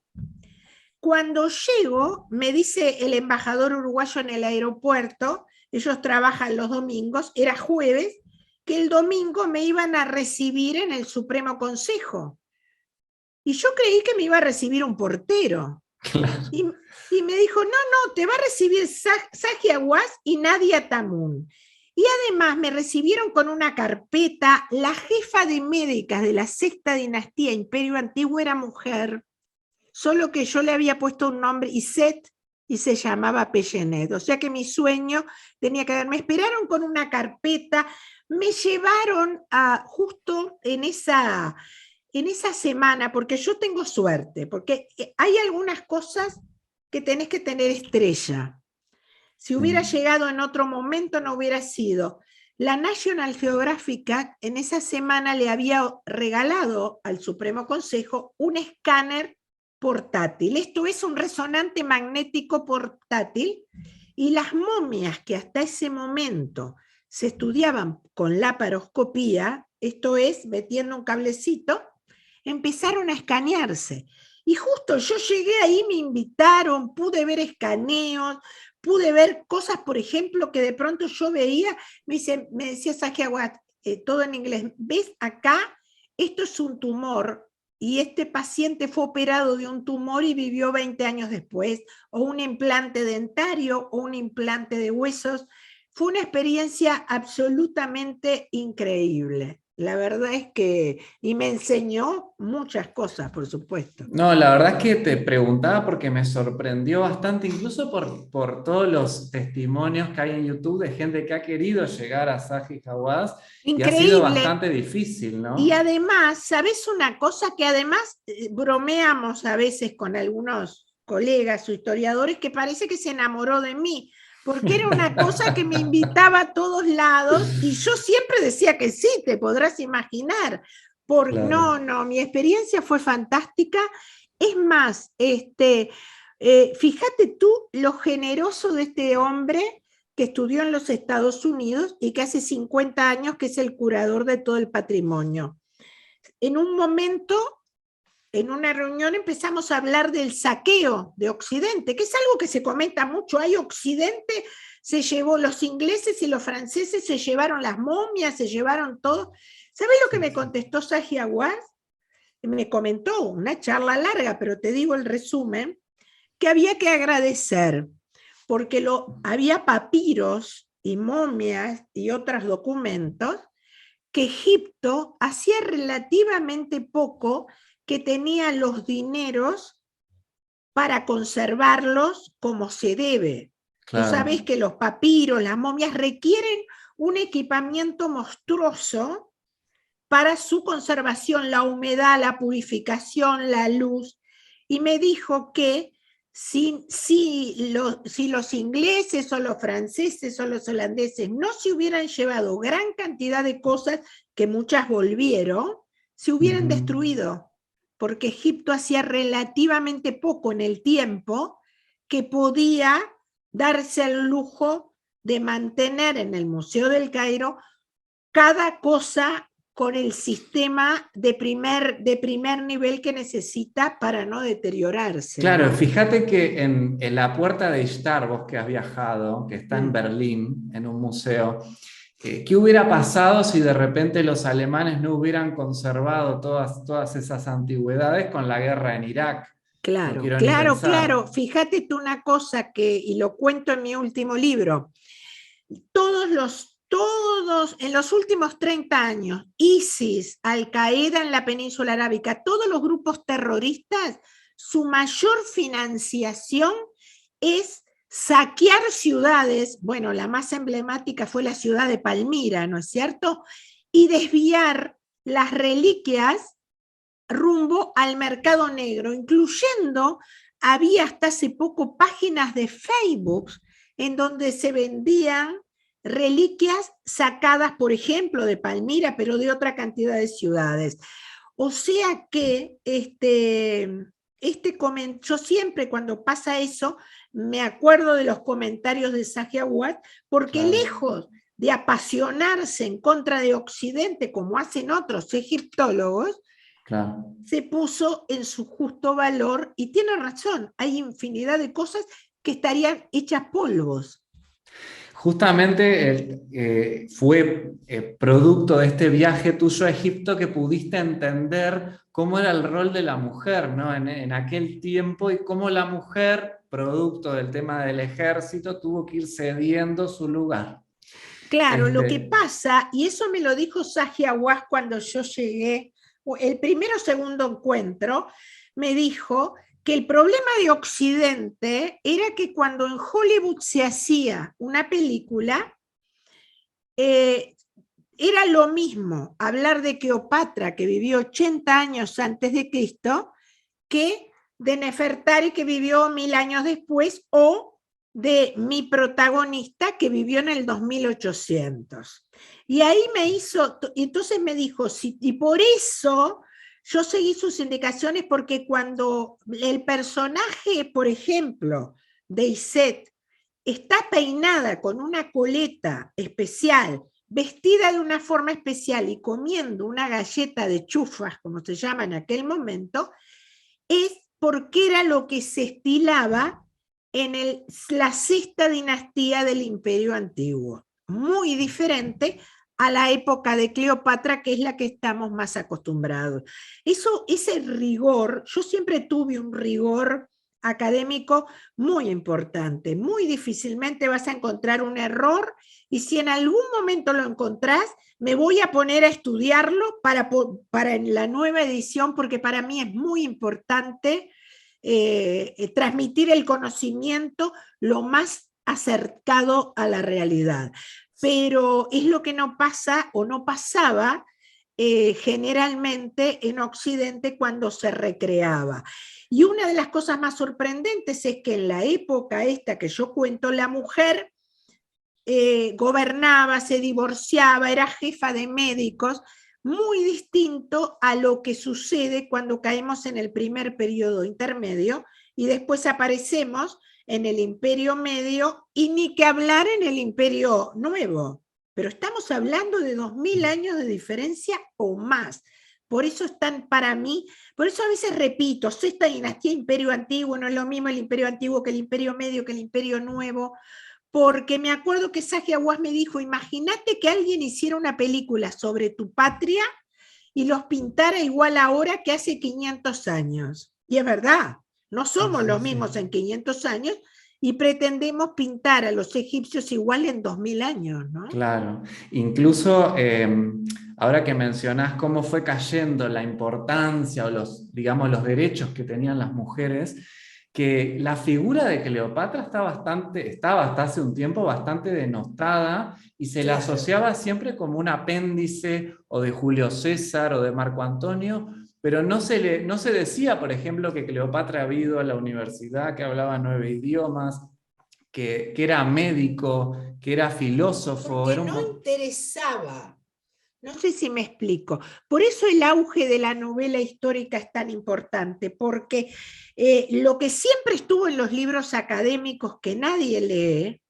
Cuando llego, me dice el embajador uruguayo en el aeropuerto, ellos trabajan los domingos, era jueves, que el domingo me iban a recibir en el Supremo Consejo. Y yo creí que me iba a recibir un portero. Claro. Y me dijo, no, te va a recibir Zahi Hawass y Nadia Tamun. Y además me recibieron con una carpeta, la jefa de médicas de la sexta dinastía Imperio Antiguo era mujer, solo que yo le había puesto un nombre, Iset, y se llamaba Pellenet. O sea que mi sueño tenía que ver. Me esperaron con una carpeta, me llevaron justo en esa semana, porque yo tengo suerte, porque hay algunas cosas que tenés que tener estrella. Si hubiera llegado en otro momento no hubiera sido. La National Geographic en esa semana le había regalado al Supremo Consejo un escáner portátil. Esto es un resonante magnético portátil, y las momias que hasta ese momento se estudiaban con laparoscopía, esto es, metiendo un cablecito, empezaron a escanearse. Y justo yo llegué ahí, me invitaron, pude ver escaneos, pude ver cosas, por ejemplo, que de pronto yo veía, me decía Zahi Hawass, todo en inglés, ¿ves acá? Esto es un tumor, y este paciente fue operado de un tumor y vivió 20 años después, o un implante dentario, o un implante de huesos. Fue una experiencia absolutamente increíble. La verdad es que, y me enseñó muchas cosas, por supuesto. No, la verdad es que te preguntaba porque me sorprendió bastante, incluso por todos los testimonios que hay en YouTube de gente que ha querido llegar a Zahi Hawass. Increíble. Y ha sido bastante difícil, ¿no? Y además, ¿sabes una cosa? Que además bromeamos a veces con algunos colegas o historiadores, que parece que se enamoró de mí, porque era una cosa que me invitaba a todos lados, y yo siempre decía que sí, te podrás imaginar. Claro. No, mi experiencia fue fantástica. Es más, fíjate tú lo generoso de este hombre que estudió en los Estados Unidos y que hace 50 años que es el curador de todo el patrimonio. En un momento, en una reunión, empezamos a hablar del saqueo de Occidente, que es algo que se comenta mucho. Hay Occidente, se llevó, los ingleses y los franceses se llevaron las momias, se llevaron todo. ¿Sabés lo que me contestó Zahi Hawass? Me comentó, una charla larga, pero te digo el resumen, que había que agradecer, porque había papiros y momias y otros documentos que Egipto hacía relativamente poco que tenía los dineros para conservarlos como se debe. Claro. Tú sabes que los papiros, las momias requieren un equipamiento monstruoso para su conservación, la humedad, la purificación, la luz. Y me dijo que si los ingleses o los franceses o los holandeses no se hubieran llevado gran cantidad de cosas, que muchas volvieron, se hubieran destruido, porque Egipto hacía relativamente poco en el tiempo que podía darse el lujo de mantener en el Museo del Cairo cada cosa con el sistema de primer nivel que necesita para no deteriorarse. Claro, ¿no? fíjate que en la Puerta de Ishtar, vos que has viajado, que está en Berlín, en un museo, ¿qué hubiera pasado si de repente los alemanes no hubieran conservado todas esas antigüedades con la guerra en Irak? No Claro, quiero ni claro, pensar. claro. Fíjate tú una cosa y lo cuento en mi último libro. En los últimos 30 años, ISIS, Al-Qaeda en la península arábica, todos los grupos terroristas, su mayor financiación es saquear ciudades, bueno, la más emblemática fue la ciudad de Palmira, ¿no es cierto? Y desviar las reliquias rumbo al mercado negro, incluyendo, había hasta hace poco páginas de Facebook en donde se vendían reliquias sacadas, por ejemplo, de Palmira, pero de otra cantidad de ciudades. O sea que yo siempre cuando pasa eso, me acuerdo de los comentarios de Sahiawat, porque Claro. lejos de apasionarse en contra de Occidente, como hacen otros egiptólogos, Claro. se puso en su justo valor y tiene razón, hay infinidad de cosas que estarían hechas polvos. Justamente fue producto de este viaje tuyo a Egipto que pudiste entender cómo era el rol de la mujer, ¿no? En aquel tiempo y cómo la mujer, producto del tema del ejército, tuvo que ir cediendo su lugar. Claro, lo que pasa, y eso me lo dijo Saji Aguas cuando yo llegué, el primero o segundo encuentro, me dijo que el problema de Occidente era que cuando en Hollywood se hacía una película, era lo mismo hablar de Cleopatra, que vivió 80 años antes de Cristo, que de Nefertari, que vivió 1000 años después, o de mi protagonista, que vivió en el 2800. Y ahí entonces me dijo, sí, y por eso yo seguí sus indicaciones, porque cuando el personaje, por ejemplo, de Iset, está peinada con una coleta especial, vestida de una forma especial y comiendo una galleta de chufas, como se llama en aquel momento, es porque era lo que se estilaba en la sexta dinastía del Imperio Antiguo. Muy diferente a la época de Cleopatra, que es la que estamos más acostumbrados. Ese rigor, yo siempre tuve un rigor académico muy importante. Muy difícilmente vas a encontrar un error, y si en algún momento lo encontrás, me voy a poner a estudiarlo para en la nueva edición, porque para mí es muy importante transmitir el conocimiento lo más acercado a la realidad. Pero es lo que no pasa o no pasaba generalmente en Occidente cuando se recreaba. Y una de las cosas más sorprendentes es que en la época esta que yo cuento, la mujer gobernaba, se divorciaba, era jefa de médicos, muy distinto a lo que sucede cuando caemos en el primer periodo intermedio y después aparecemos en el Imperio Medio, y ni que hablar en el Imperio Nuevo. Pero estamos hablando de 2000 años de diferencia o más. Por eso están para mí, por eso a veces repito, sexta dinastía, Imperio Antiguo, no es lo mismo el Imperio Antiguo que el Imperio Medio, que el Imperio Nuevo, porque me acuerdo que Saji Aguas me dijo, imagínate que alguien hiciera una película sobre tu patria y los pintara igual ahora que hace 500 años. Y es verdad, no somos los mismos en 500 años y pretendemos pintar a los egipcios igual en 2000 años, ¿no? Claro, incluso ahora que mencionás cómo fue cayendo la importancia o digamos, los derechos que tenían las mujeres, que la figura de Cleopatra estaba hasta hace un tiempo bastante denostada y se la asociaba siempre como un apéndice o de Julio César o de Marco Antonio, Pero no se decía, por ejemplo, que Cleopatra había ido a la universidad, que hablaba 9 idiomas, que era médico, que era filósofo, Porque era un no montón. interesaba. No sé si me explico. Por eso el auge de la novela histórica es tan importante, porque lo que siempre estuvo en los libros académicos que nadie lee,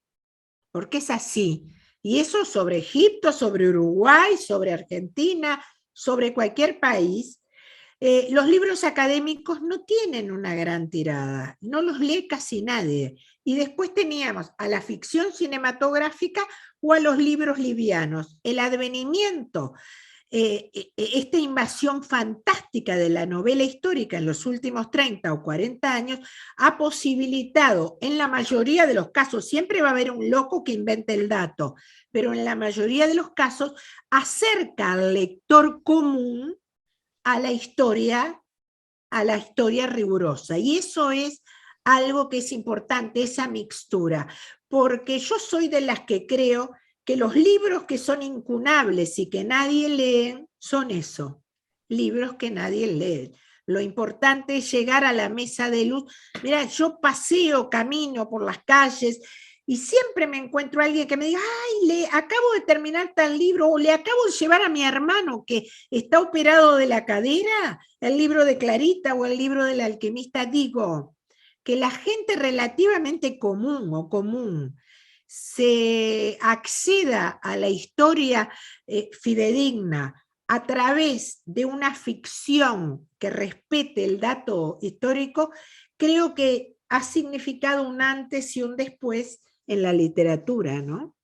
porque es así, y eso sobre Egipto, sobre Uruguay, sobre Argentina, sobre cualquier país, los libros académicos no tienen una gran tirada, no los lee casi nadie. Y después teníamos a la ficción cinematográfica o a los libros livianos. El advenimiento, esta invasión fantástica de la novela histórica en los últimos 30 o 40 años ha posibilitado, en la mayoría de los casos, siempre va a haber un loco que invente el dato, pero en la mayoría de los casos acerca al lector común a la historia rigurosa. Y eso es algo que es importante, esa mixtura, porque yo soy de las que creo que los libros que son incunables y que nadie lee son eso, libros que nadie lee. Lo importante es llegar a la mesa de luz. Mira, yo paseo, camino por las calles y siempre me encuentro a alguien que me diga, ay, acabo de terminar tal libro, o le acabo de llevar a mi hermano que está operado de la cadera, el libro de Clarita o el libro del alquimista. Digo, que la gente relativamente común se acceda a la historia fidedigna a través de una ficción que respete el dato histórico, creo que ha significado un antes y un después en la literatura, ¿no?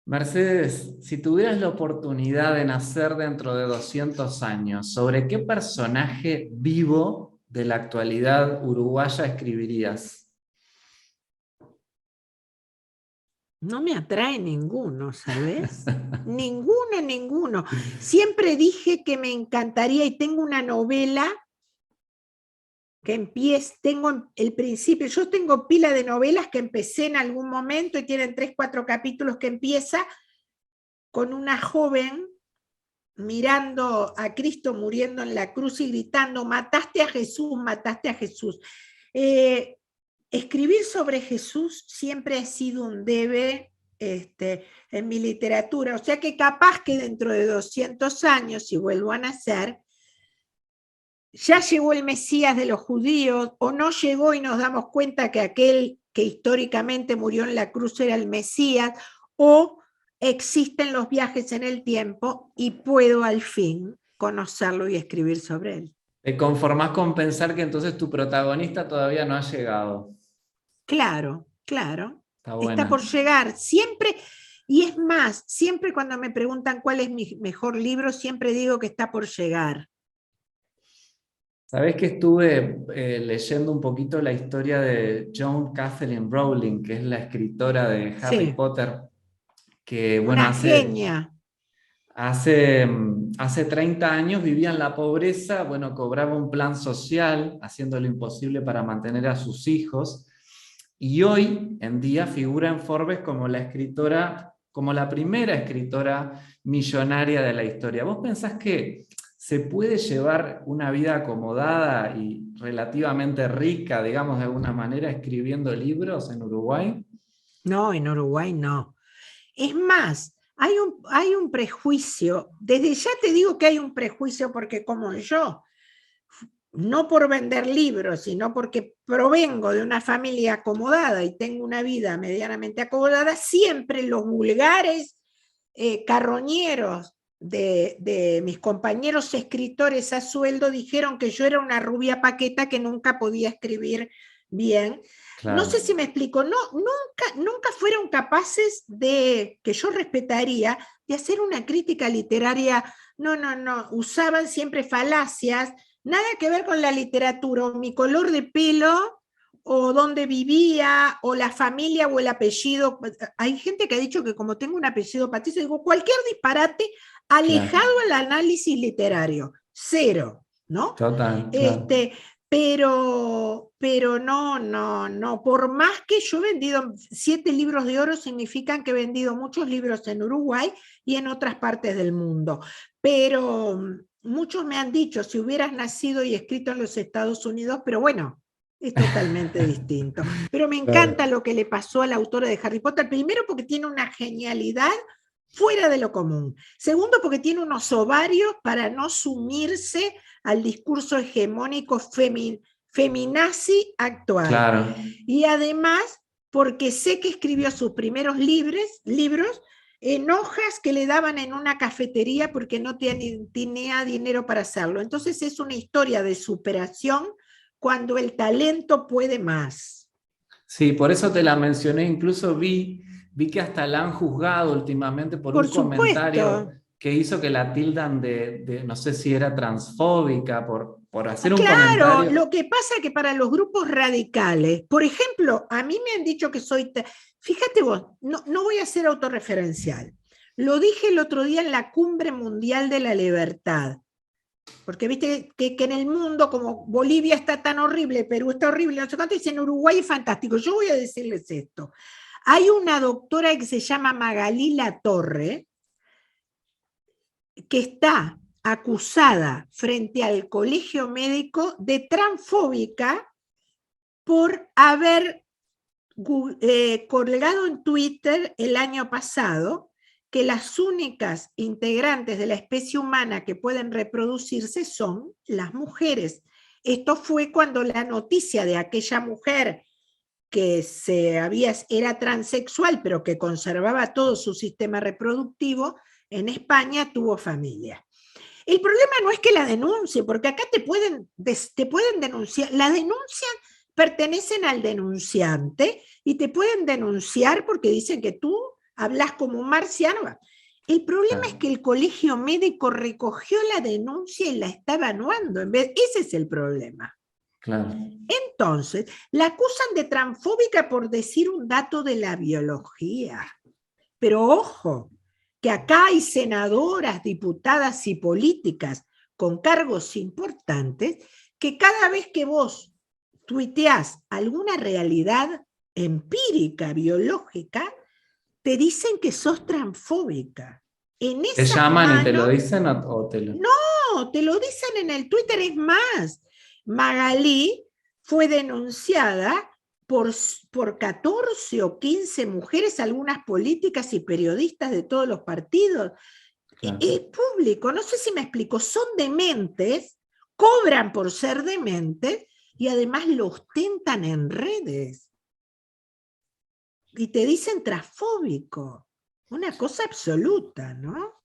Mercedes, si tuvieras la oportunidad de nacer dentro de 200 años, ¿sobre qué personaje vivo de la actualidad uruguaya escribirías? No me atrae ninguno, ¿sabes? Ninguno. Siempre dije que me encantaría y tengo una novela que empieza, tengo el principio, yo tengo pila de novelas que empecé en algún momento y tienen 3, 4 capítulos que empieza con una joven mirando a Cristo muriendo en la cruz y gritando, mataste a Jesús, mataste a Jesús. Escribir sobre Jesús siempre ha sido un debe en mi literatura, o sea que capaz que dentro de 200 años, si vuelvo a nacer, ya llegó el Mesías de los judíos, o no llegó y nos damos cuenta que aquel que históricamente murió en la cruz era el Mesías, o existen los viajes en el tiempo y puedo al fin conocerlo y escribir sobre él. ¿Te conformás con pensar que entonces tu protagonista todavía no ha llegado? Claro, Está está por buena. llegar, siempre, y es más, siempre cuando me preguntan cuál es mi mejor libro, siempre digo que está por llegar. Sabés que estuve leyendo un poquito la historia de Joan Catherine Rowling, que es la escritora de Harry Sí, Potter, que bueno, una genia. hace 30 años vivía en la pobreza, bueno, cobraba un plan social, haciendo lo imposible para mantener a sus hijos, y hoy en día figura en Forbes como la escritora, como la primera escritora millonaria de la historia. ¿Vos pensás que se puede llevar una vida acomodada y relativamente rica, digamos de alguna manera, escribiendo libros en Uruguay? No, en Uruguay no. Es más, hay un prejuicio, desde ya te digo que hay un prejuicio porque como yo, no por vender libros, sino porque provengo de una familia acomodada y tengo una vida medianamente acomodada, siempre los vulgares carroñeros de mis compañeros escritores a sueldo dijeron que yo era una rubia paqueta que nunca podía escribir bien. No sé Claro. si me explico, no, nunca fueron capaces de, que yo respetaría, de hacer una crítica literaria. No, usaban siempre falacias, nada que ver con la literatura, o mi color de pelo, o dónde vivía, o la familia, o el apellido. Hay gente que ha dicho que como tengo un apellido Patricio, digo, cualquier disparate alejado Claro, al análisis literario, cero, ¿no? total, claro. Este, pero no, por más que yo he vendido 7 libros de oro, significan que he vendido muchos libros en Uruguay y en otras partes del mundo, pero muchos me han dicho, si hubieras nacido y escrito en los Estados Unidos, pero bueno, es totalmente distinto. Pero me encanta Claro. lo que le pasó al autor de Harry Potter, primero porque tiene una genialidad fuera de lo común. Segundo, porque tiene unos ovarios para no sumirse al discurso hegemónico feminazi actual. Claro. Y además, porque sé que escribió sus primeros libros en hojas que le daban en una cafetería porque no tenía dinero para hacerlo. Entonces es una historia de superación cuando el talento puede más. Sí, por eso te la mencioné, incluso vi que hasta la han juzgado últimamente por Por un comentario supuesto. que hizo que la tildan no sé si era transfóbica, por hacer un Claro, comentario. lo que pasa es que para los grupos radicales, por ejemplo, a mí me han dicho que fíjate vos, no voy a ser autorreferencial. Lo dije el otro día en la Cumbre Mundial de la Libertad. Porque viste que en el mundo, como Bolivia está tan horrible, Perú está horrible, no sé cuánto, dicen Uruguay es fantástico. Yo voy a decirles esto. Hay una doctora que se llama Magalí Latorre, que está acusada frente al colegio médico de transfóbica por haber colgado en Twitter el año pasado que las únicas integrantes de la especie humana que pueden reproducirse son las mujeres. Esto fue cuando la noticia de aquella mujer que era transexual, pero que conservaba todo su sistema reproductivo, en España tuvo familia. El problema no es que la denuncie, porque acá te pueden denunciar, la denuncia pertenecen al denunciante y te pueden denunciar porque dicen que tú hablas como un marciano. El problema es que el colegio médico recogió la denuncia y la está evaluando. Ese es el problema. Claro. Entonces, la acusan de transfóbica por decir un dato de la biología. Pero ojo, que acá hay senadoras, diputadas y políticas con cargos importantes que cada vez que vos tuiteás alguna realidad empírica, biológica, te dicen que sos transfóbica. ¿Te llaman y te lo dicen o te lo...? No, te lo dicen en el Twitter. Es más, Magalí fue denunciada por 14 o 15 mujeres, algunas políticas y periodistas de todos los partidos. Claro. Es público, no sé si me explico, son dementes, cobran por ser dementes y además lo ostentan en redes. Y te dicen transfóbico, una cosa absoluta, ¿no?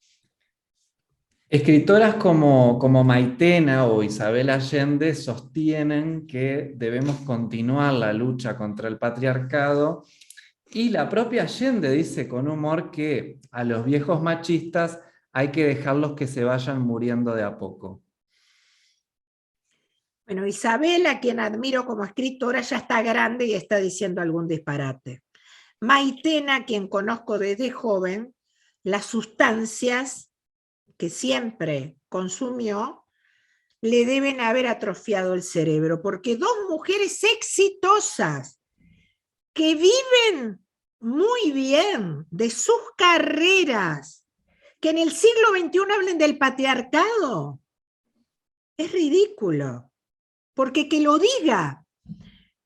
Escritoras como Maitena o Isabel Allende sostienen que debemos continuar la lucha contra el patriarcado, y la propia Allende dice con humor que a los viejos machistas hay que dejarlos que se vayan muriendo de a poco. Bueno, Isabel, a quien admiro como escritora, ya está grande y está diciendo algún disparate. Maitena, a quien conozco desde joven, las sustancias que siempre consumió le deben haber atrofiado el cerebro, porque dos mujeres exitosas que viven muy bien de sus carreras, que en el siglo XXI hablen del patriarcado, es ridículo. Porque que lo diga,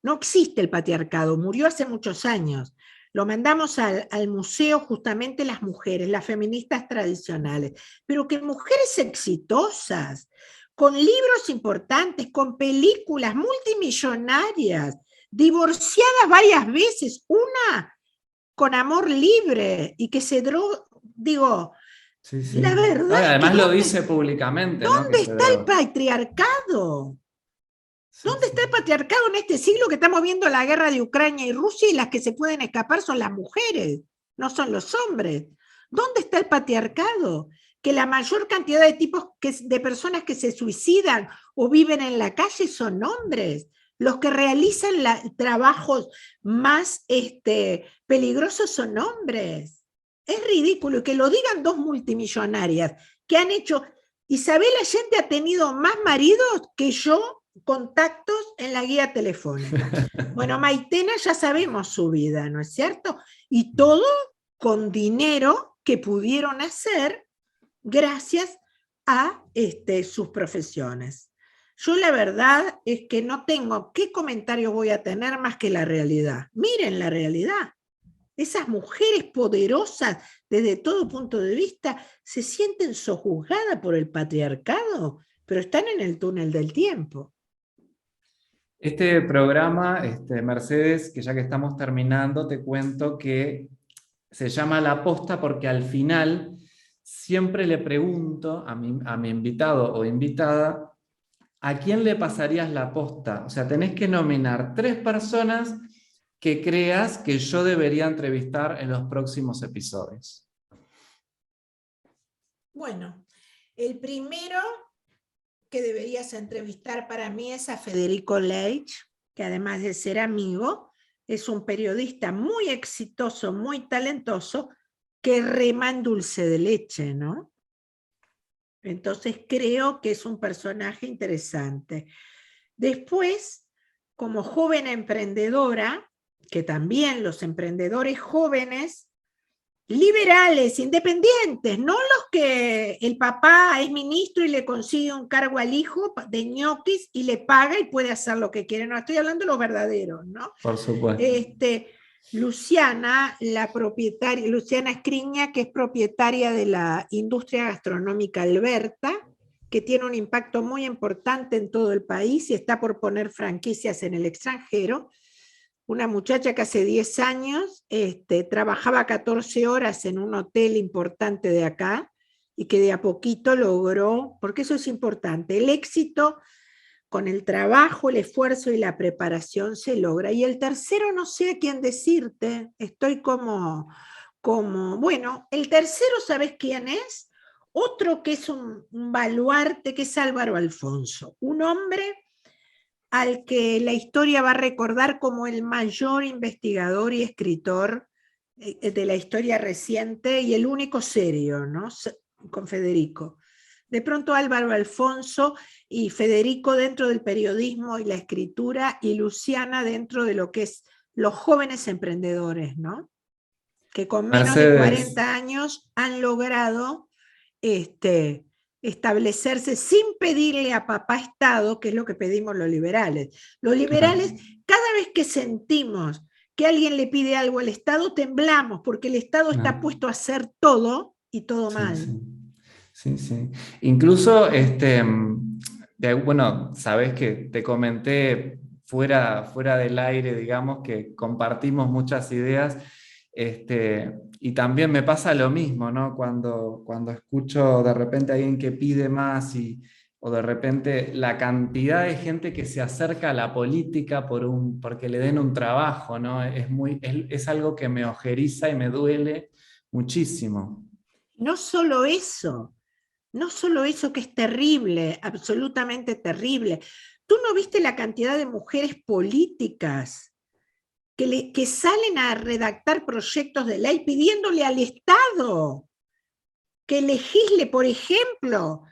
no existe el patriarcado, murió hace muchos años. Lo mandamos al museo justamente las mujeres, las feministas tradicionales, pero que mujeres exitosas, con libros importantes, con películas multimillonarias, divorciadas varias veces, una con amor libre y que se digo, sí, sí. La verdad es además que lo dice públicamente. ¿Dónde ¿no? está el patriarcado? ¿Dónde está el patriarcado en este siglo que estamos viendo la guerra de Ucrania y Rusia y las que se pueden escapar son las mujeres, no son los hombres? ¿Dónde está el patriarcado? Que la mayor cantidad de personas que se suicidan o viven en la calle son hombres. Los que realizan trabajos más peligrosos son hombres. Es ridículo. Y que lo digan dos multimillonarias que han hecho... Isabel Allende ha tenido más maridos que yo contactos en la guía telefónica. Bueno, Maitena ya sabemos su vida, ¿no es cierto? Y todo con dinero que pudieron hacer gracias a sus profesiones. Yo la verdad es que no tengo qué comentario voy a tener más que la realidad. Miren la realidad. Esas mujeres poderosas desde todo punto de vista se sienten sojuzgadas por el patriarcado, pero están en el túnel del tiempo. Este programa, Mercedes, que ya que estamos terminando, te cuento que se llama La Posta porque al final siempre le pregunto a mi invitado o invitada, ¿a quién le pasarías la posta? O sea, tenés que nominar 3 personas que creas que yo debería entrevistar en los próximos episodios. Bueno, el primero que deberías entrevistar para mí es a Federico Leitch, que además de ser amigo, es un periodista muy exitoso, muy talentoso, que rema en dulce de leche, ¿no? Entonces creo que es un personaje interesante. Después, como joven emprendedora, que también los emprendedores jóvenes, liberales, independientes, no los que el papá es ministro y le consigue un cargo al hijo de ñoquis y le paga y puede hacer lo que quiere. No, estoy hablando de los verdaderos, ¿no? Por supuesto. Luciana, la propietaria, Luciana Escriña, que es propietaria de la industria gastronómica Alberta, que tiene un impacto muy importante en todo el país y está por poner franquicias en el extranjero. Una muchacha que hace 10 años trabajaba 14 horas en un hotel importante de acá y que de a poquito logró, porque eso es importante, el éxito con el trabajo, el esfuerzo y la preparación se logra. Y el tercero no sé a quién decirte, estoy bueno, el tercero, ¿sabes quién es? Otro que es un baluarte, que es Álvaro Alfonso, un hombre al que la historia va a recordar como el mayor investigador y escritor de la historia reciente y el único serio, ¿no? Con Federico. De pronto Álvaro Alfonso y Federico dentro del periodismo y la escritura y Luciana dentro de lo que es los jóvenes emprendedores, ¿no? Que con menos de 40 años han logrado establecerse sin pedirle a papá Estado, que es lo que pedimos los liberales. Los liberales, cada vez que sentimos que alguien le pide algo al Estado, temblamos, porque el Estado está puesto a hacer todo y todo mal. Sí, sí. Incluso, bueno, sabes que te comenté fuera del aire, digamos, que compartimos muchas ideas. Y también me pasa lo mismo, ¿no? Cuando escucho de repente a alguien que pide más o de repente la cantidad de gente que se acerca a la política porque le den un trabajo, ¿no? Es algo que me ojeriza y me duele muchísimo. No solo eso que es terrible, absolutamente terrible. ¿Tú no viste la cantidad de mujeres políticas que salen a redactar proyectos de ley pidiéndole al Estado que legisle, por ejemplo,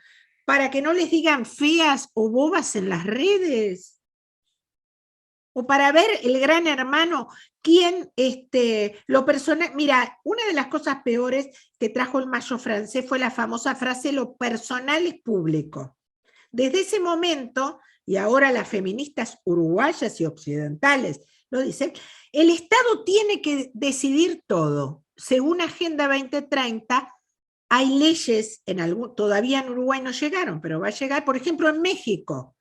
para que no les digan feas o bobas en las redes? O para ver el Gran Hermano, quién lo personal. Mira, una de las cosas peores que trajo el Mayo francés fue la famosa frase: lo personal es público. Desde ese momento, y ahora las feministas uruguayas y occidentales lo dicen, el Estado tiene que decidir todo. Según Agenda 2030, hay leyes, todavía en Uruguay no llegaron, pero va a llegar, por ejemplo, en México.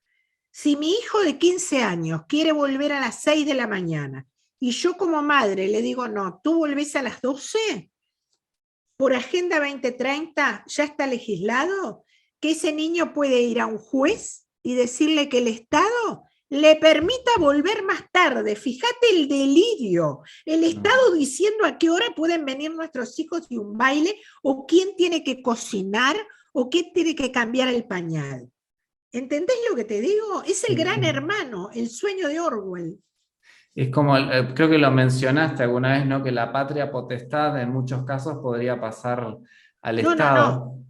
Si mi hijo de 15 años quiere volver a las 6 de la mañana y yo como madre le digo, no, tú volvés a las 12, por Agenda 2030 ya está legislado que ese niño puede ir a un juez y decirle que el Estado le permita volver más tarde. Fíjate el delirio. El Estado diciendo a qué hora pueden venir nuestros hijos y un baile, o quién tiene que cocinar, o quién tiene que cambiar el pañal. ¿Entendés lo que te digo? Es el Gran Hermano, el sueño de Orwell. Es como, creo que lo mencionaste alguna vez, ¿no? Que la patria potestad en muchos casos podría pasar al Estado. No.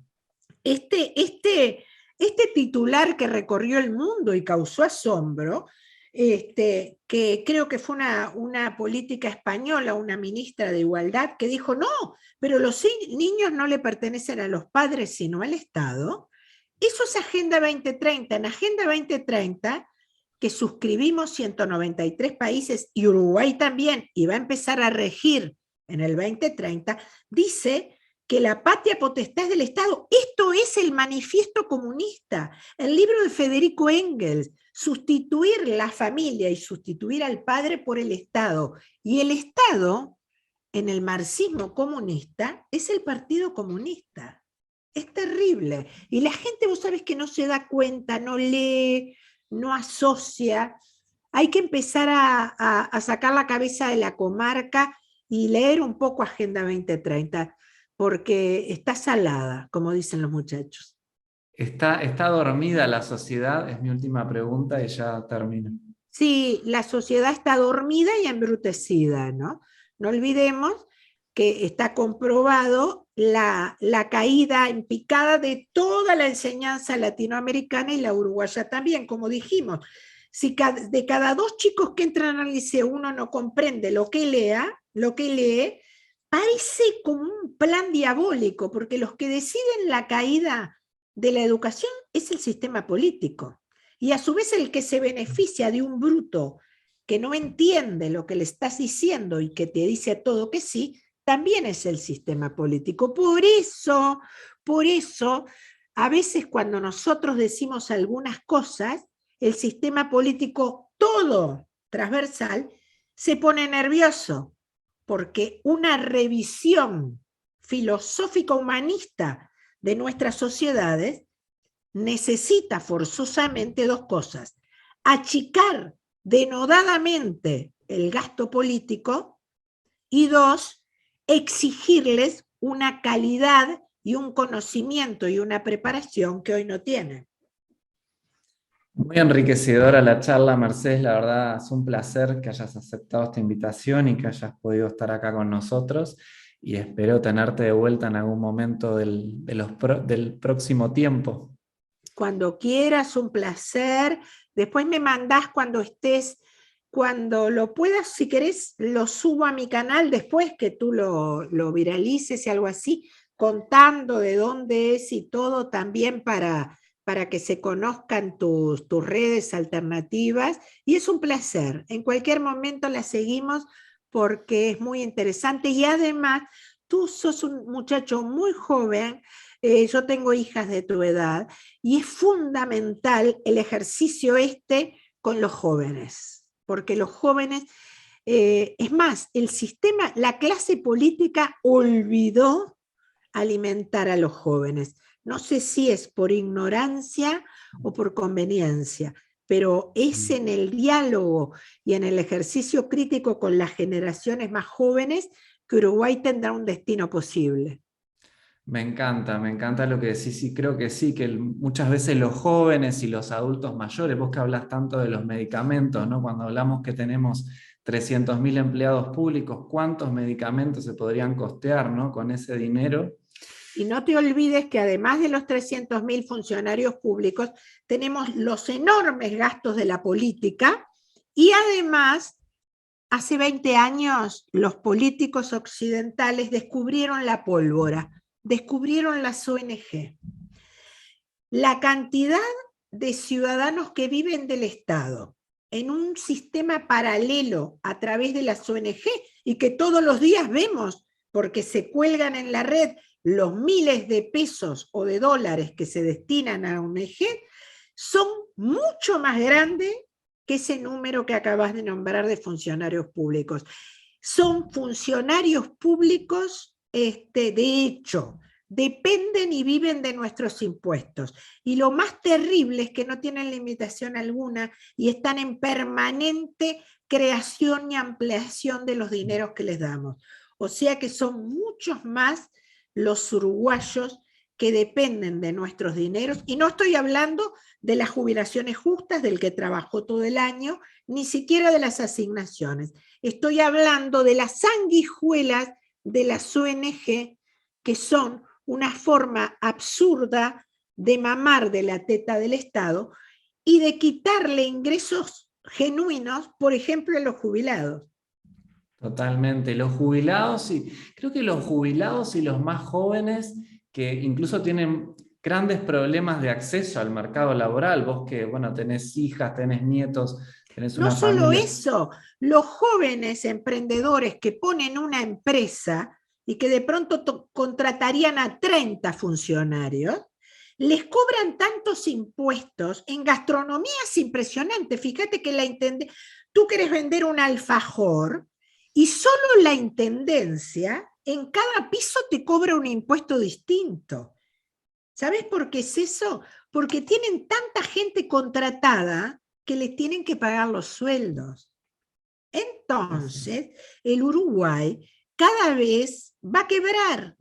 Este titular que recorrió el mundo y causó asombro, que creo que fue una política española, una ministra de Igualdad, que dijo, no, pero los niños no le pertenecen a los padres, sino al Estado. Eso es Agenda 2030. En Agenda 2030, que suscribimos 193 países y Uruguay también, y va a empezar a regir en el 2030, dice que la patria potestad es del Estado. Esto es el manifiesto comunista, el libro de Federico Engels, sustituir la familia y sustituir al padre por el Estado. Y el Estado, en el marxismo comunista, es el Partido Comunista. Es terrible. Y la gente, vos sabés que no se da cuenta, no lee, no asocia. Hay que empezar a sacar la cabeza de la comarca y leer un poco Agenda 2030, porque está salada, como dicen los muchachos. ¿Está dormida la sociedad? Es mi última pregunta y ya termino. Sí, la sociedad está dormida y embrutecida, ¿no? No olvidemos que está comprobado la caída en picada de toda la enseñanza latinoamericana y la uruguaya también, como dijimos. Si de cada 2 chicos que entran al liceo uno no comprende lo que lee, parece como un plan diabólico, porque los que deciden la caída de la educación es el sistema político. Y a su vez el que se beneficia de un bruto que no entiende lo que le estás diciendo y que te dice a todo que sí, también es el sistema político. Por eso, a veces cuando nosotros decimos algunas cosas, el sistema político todo transversal se pone nervioso, porque una revisión filosófica humanista de nuestras sociedades necesita forzosamente 2 cosas: achicar denodadamente el gasto político y 2, exigirles una calidad y un conocimiento y una preparación que hoy no tienen. Muy enriquecedora la charla, Mercedes. La verdad es un placer que hayas aceptado esta invitación y que hayas podido estar acá con nosotros. Y espero tenerte de vuelta en algún momento del próximo tiempo. Cuando quieras, un placer. Después me mandás cuando estés, cuando lo puedas, si querés, lo subo a mi canal después que tú lo viralices y algo así, contando de dónde es y todo también para que se conozcan tus redes alternativas. Y es un placer. En cualquier momento la seguimos porque es muy interesante y además tú sos un muchacho muy joven. Yo tengo hijas de tu edad y es fundamental el ejercicio con los jóvenes, porque los jóvenes, es más, el sistema, la clase política olvidó alimentar a los jóvenes. No sé si es por ignorancia o por conveniencia, pero es en el diálogo y en el ejercicio crítico con las generaciones más jóvenes que Uruguay tendrá un destino posible. Me encanta lo que decís y creo que sí, que muchas veces los jóvenes y los adultos mayores, vos que hablas tanto de los medicamentos, ¿no? Cuando hablamos que tenemos 300.000 empleados públicos, ¿cuántos medicamentos se podrían costear, ¿no? Con ese dinero? Y no te olvides que además de los 300.000 funcionarios públicos, tenemos los enormes gastos de la política y además, hace 20 años, los políticos occidentales descubrieron la pólvora, descubrieron las ONG. La cantidad de ciudadanos que viven del Estado en un sistema paralelo a través de las ONG y que todos los días vemos porque se cuelgan en la red los miles de pesos o de dólares que se destinan a ONG, son mucho más grandes que ese número que acabas de nombrar de funcionarios públicos. Son funcionarios públicos, de hecho, dependen y viven de nuestros impuestos. Y lo más terrible es que no tienen limitación alguna y están en permanente creación y ampliación de los dineros que les damos. O sea que son muchos más los uruguayos que dependen de nuestros dineros, y no estoy hablando de las jubilaciones justas del que trabajó todo el año, ni siquiera de las asignaciones. Estoy hablando de las sanguijuelas de las ONG, que son una forma absurda de mamar de la teta del Estado y de quitarle ingresos genuinos, por ejemplo, a los jubilados. Totalmente. Los jubilados, y creo que los jubilados y los más jóvenes que incluso tienen grandes problemas de acceso al mercado laboral. Vos que, bueno, tenés hijas, tenés nietos, tenés No una solo familia. eso, los jóvenes emprendedores que ponen una empresa y que de pronto contratarían a 30 funcionarios, les cobran tantos impuestos. En gastronomía es impresionante. Fíjate que tú querés vender un alfajor y solo la intendencia en cada piso te cobra un impuesto distinto. ¿Sabes por qué es eso? Porque tienen tanta gente contratada que les tienen que pagar los sueldos. Entonces, el Uruguay cada vez va a quebrar,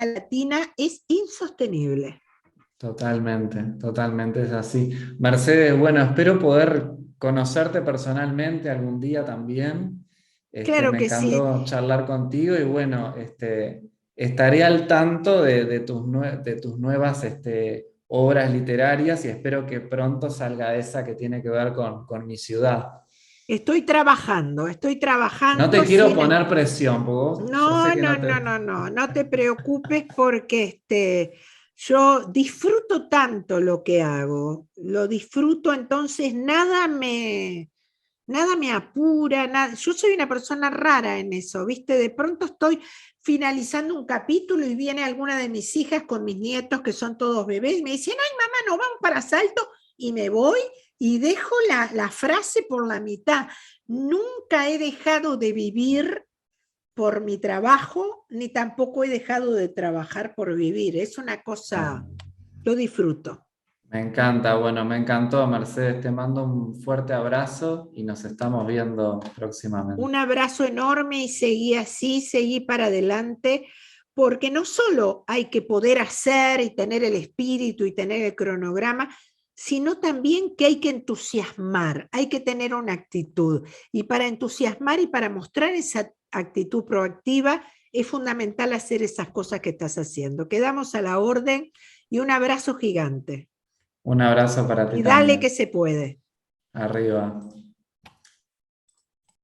latina es insostenible. Totalmente, totalmente es así. Mercedes, bueno, espero poder conocerte personalmente algún día también. Claro Me que sí. encantó charlar contigo y bueno, estaré al tanto de tus nuevas obras literarias y espero que pronto salga esa que tiene que ver con mi ciudad. Estoy No te trabajando quiero sin... poner presión, porque yo sé No, que no, no te... no, no, no, no te preocupes porque yo disfruto tanto lo que hago, lo disfruto, entonces nada me apura, nada. Yo soy una persona rara en eso, ¿viste? De pronto estoy finalizando un capítulo y viene alguna de mis hijas con mis nietos, que son todos bebés, y me dicen, ay, mamá, nos vamos para Salto, y me voy y dejo la frase por la mitad. Nunca he dejado de vivir por mi trabajo, ni tampoco he dejado de trabajar por vivir. Es una cosa, lo disfruto. Me encanta, bueno, me encantó, Mercedes. Te mando un fuerte abrazo y nos estamos viendo próximamente. Un abrazo enorme y seguí así, seguí para adelante, porque no solo hay que poder hacer y tener el espíritu y tener el cronograma, sino también que hay que entusiasmar, hay que tener una actitud. Y para entusiasmar y para mostrar esa actitud proactiva, es fundamental hacer esas cosas que estás haciendo. Quedamos a la orden y un abrazo gigante. Un abrazo para ti Y dale que también. se puede. Arriba.